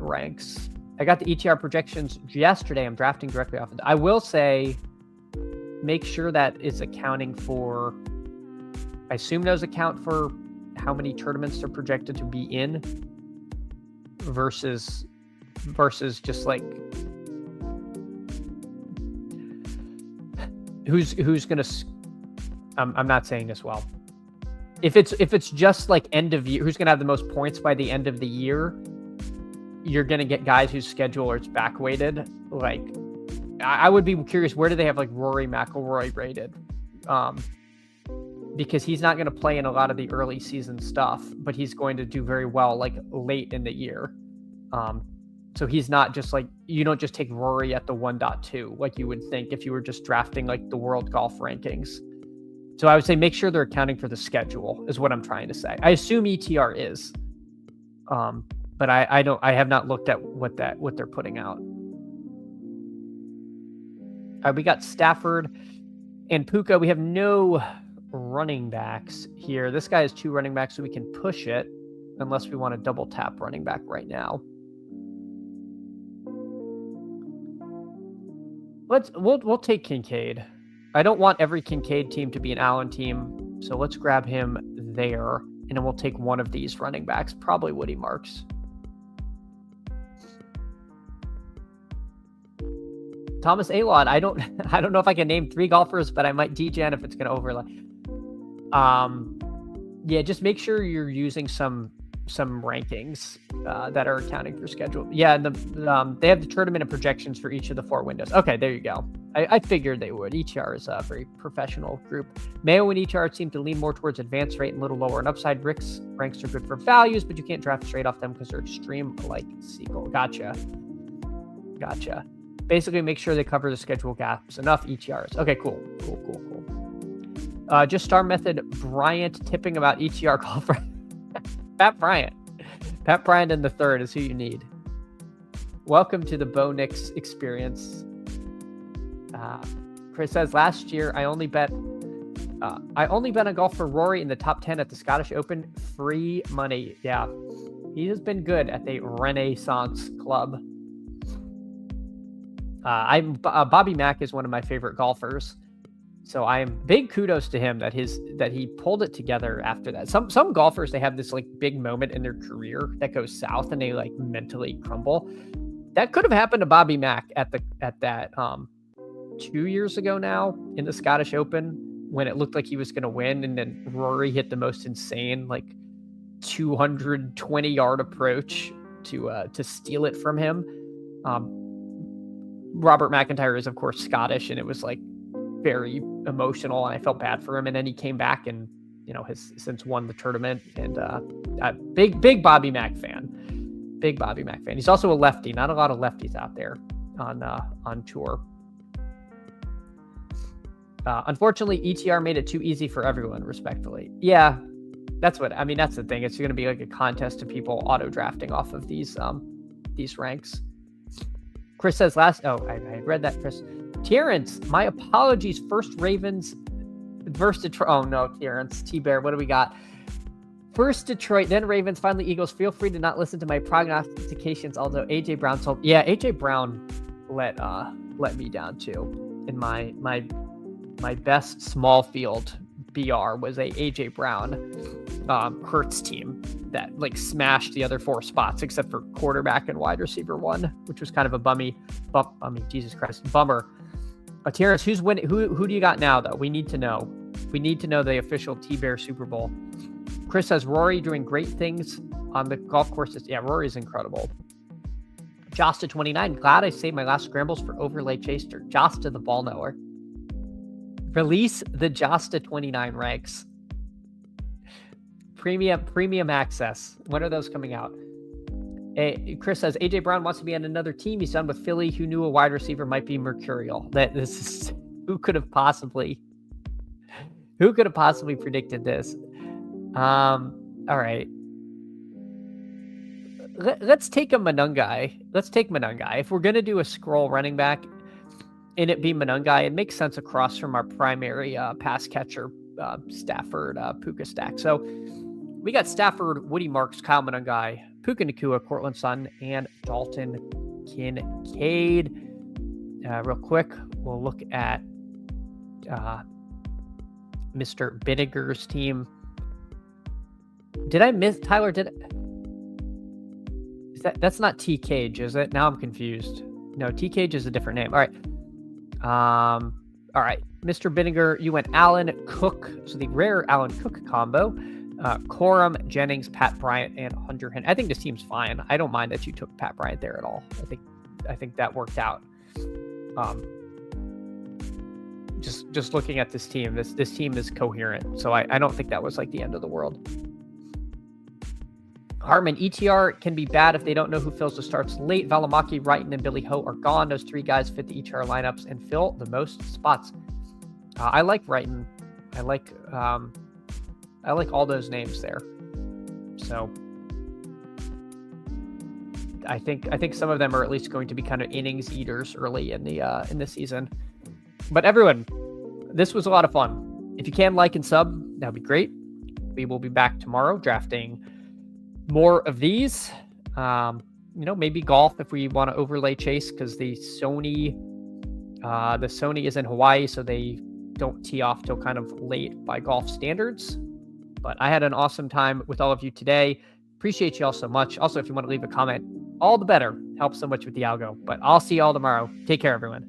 ranks. I got the ETR projections yesterday. I'm drafting directly off of. I will say, make sure that is accounting for. I assume those account for how many tournaments they're projected to be in, versus just like who's gonna. I'm not saying this well. If it's just like end of year, who's gonna have the most points by the end of the year, you're gonna get guys whose schedule is back weighted. Like, I would be curious, where do they have like Rory McIlroy rated? Because he's not gonna play in a lot of the early season stuff, but he's going to do very well like late in the year. So he's not just like, you don't just take Rory at the 1.2 like you would think if you were just drafting like the world golf rankings. So I would say make sure they're accounting for the schedule is what I'm trying to say. I assume ETR is, but I have not looked at what they're putting out. All right, we got Stafford and Puka. We have no running backs here. This guy has 2 running backs, so we can push it unless we want to double tap running back right now. We'll take Kincaid. I don't want every Kincaid team to be an Allen team, so let's grab him there, and then we'll take one of these running backs, probably Woody Marks. Thomas Alon. I don't know if I can name 3 golfers, but I might DGen if it's going to overlap. Yeah, just make sure you're using some rankings that are accounting for schedule. Yeah, and they have the tournament and projections for each of the 4 windows. Okay, there you go. I figured they would. ETR is a very professional group. Mayo and ETR seem to lean more towards advance rate and a little lower in upside. Rick's ranks are good for values, but you can't draft straight off them because they're extreme like Siegel. Gotcha. Gotcha. Basically, make sure they cover the schedule gaps. Enough ETRs. Okay, cool. Just star method Bryant tipping about ETR call for Pat Bryant. Pat Bryant in the third is who you need. Welcome to the Bo Nix experience. Chris says, last year I only bet on golf for Rory in the top 10 at the Scottish Open. Free money. Yeah, he has been good at the Renaissance Club. Bobby Mack is one of my favorite golfers, so I am big kudos to him that he pulled it together after that. Some golfers, they have this like big moment in their career that goes south and they like mentally crumble. That could have happened to Bobby Mack at that 2 years ago now in the Scottish Open when it looked like he was going to win, and then Rory hit the most insane like 220-yard approach to steal it from him. Robert McIntyre is, of course, Scottish, and it was like very emotional, and I felt bad for him. And then he came back and, has since won the tournament. And big Bobby Mack fan. Big Bobby Mack fan. He's also a lefty. Not a lot of lefties out there on tour. Unfortunately, ETR made it too easy for everyone, respectfully. Yeah, that's the thing. It's going to be like a contest of people auto drafting off of these ranks. Chris says I read that, Chris. Terrence, my apologies. First Ravens versus Detroit. Oh no, Terrence. T-Bear, what do we got? First Detroit, then Ravens, finally Eagles. Feel free to not listen to my prognostications, although AJ Brown told. Yeah, AJ Brown let me down too. In my best small field BR was a AJ Brown Hurts team that like smashed the other four spots except for quarterback and wide receiver one, which was kind of a bummer. Terrence, who's winning? Who do you got now though? We need to know. We need to know the official T-Bear Super Bowl. Chris says Rory doing great things on the golf courses. Yeah, Rory's incredible. Josta 29. Glad I saved my last scrambles for overlay chaser. Josta the ball knower. Release the Josta 29 ranks. Premium access. When are those coming out? Chris says AJ Brown wants to be on another team. He's done with Philly. Who knew a wide receiver might be mercurial? Who could have possibly predicted this? All right. Let's take a Manungai. Let's take Manungai. If we're gonna do a scroll running back and it be Manungai, it makes sense across from our primary pass catcher Stafford Puka stack. So we got Stafford, Woody Marks, Kyle Manungai, Puka Nacua, Cortland Sutton, and Dalton Kincaid. Real quick, we'll look at Mr. Binniger's team. Did I miss Tyler? That's not T Cage, is it? Now I'm confused. No, T Cage is a different name. All right. All right. Mr. Binninger, you went Allen Cook. So the rare Allen Cook combo. Corum, Jennings, Pat Bryant, and Hunter Henry. I think this team's fine. I don't mind that you took Pat Bryant there at all. I think that worked out. Just looking at this team, this team is coherent. So I don't think that was like the end of the world. Hartman, ETR can be bad if they don't know who fills the starts late. Valimaki, Wrighton, and Billy Ho are gone. Those three guys fit the ETR lineups and fill the most spots. I like Wrighton. I like all those names there. So I think some of them are at least going to be kind of innings eaters early in the season. But everyone, this was a lot of fun. If you can like and sub, that would be great. We will be back tomorrow drafting more of these. Maybe golf if we want to overlay chase, because the Sony is in Hawaii, so they don't tee off till kind of late by golf standards. But I had an awesome time with all of you today. Appreciate you all so much. Also, if you want to leave a comment, all the better. Helps so much with the algo. But I'll see you all tomorrow. Take care, everyone.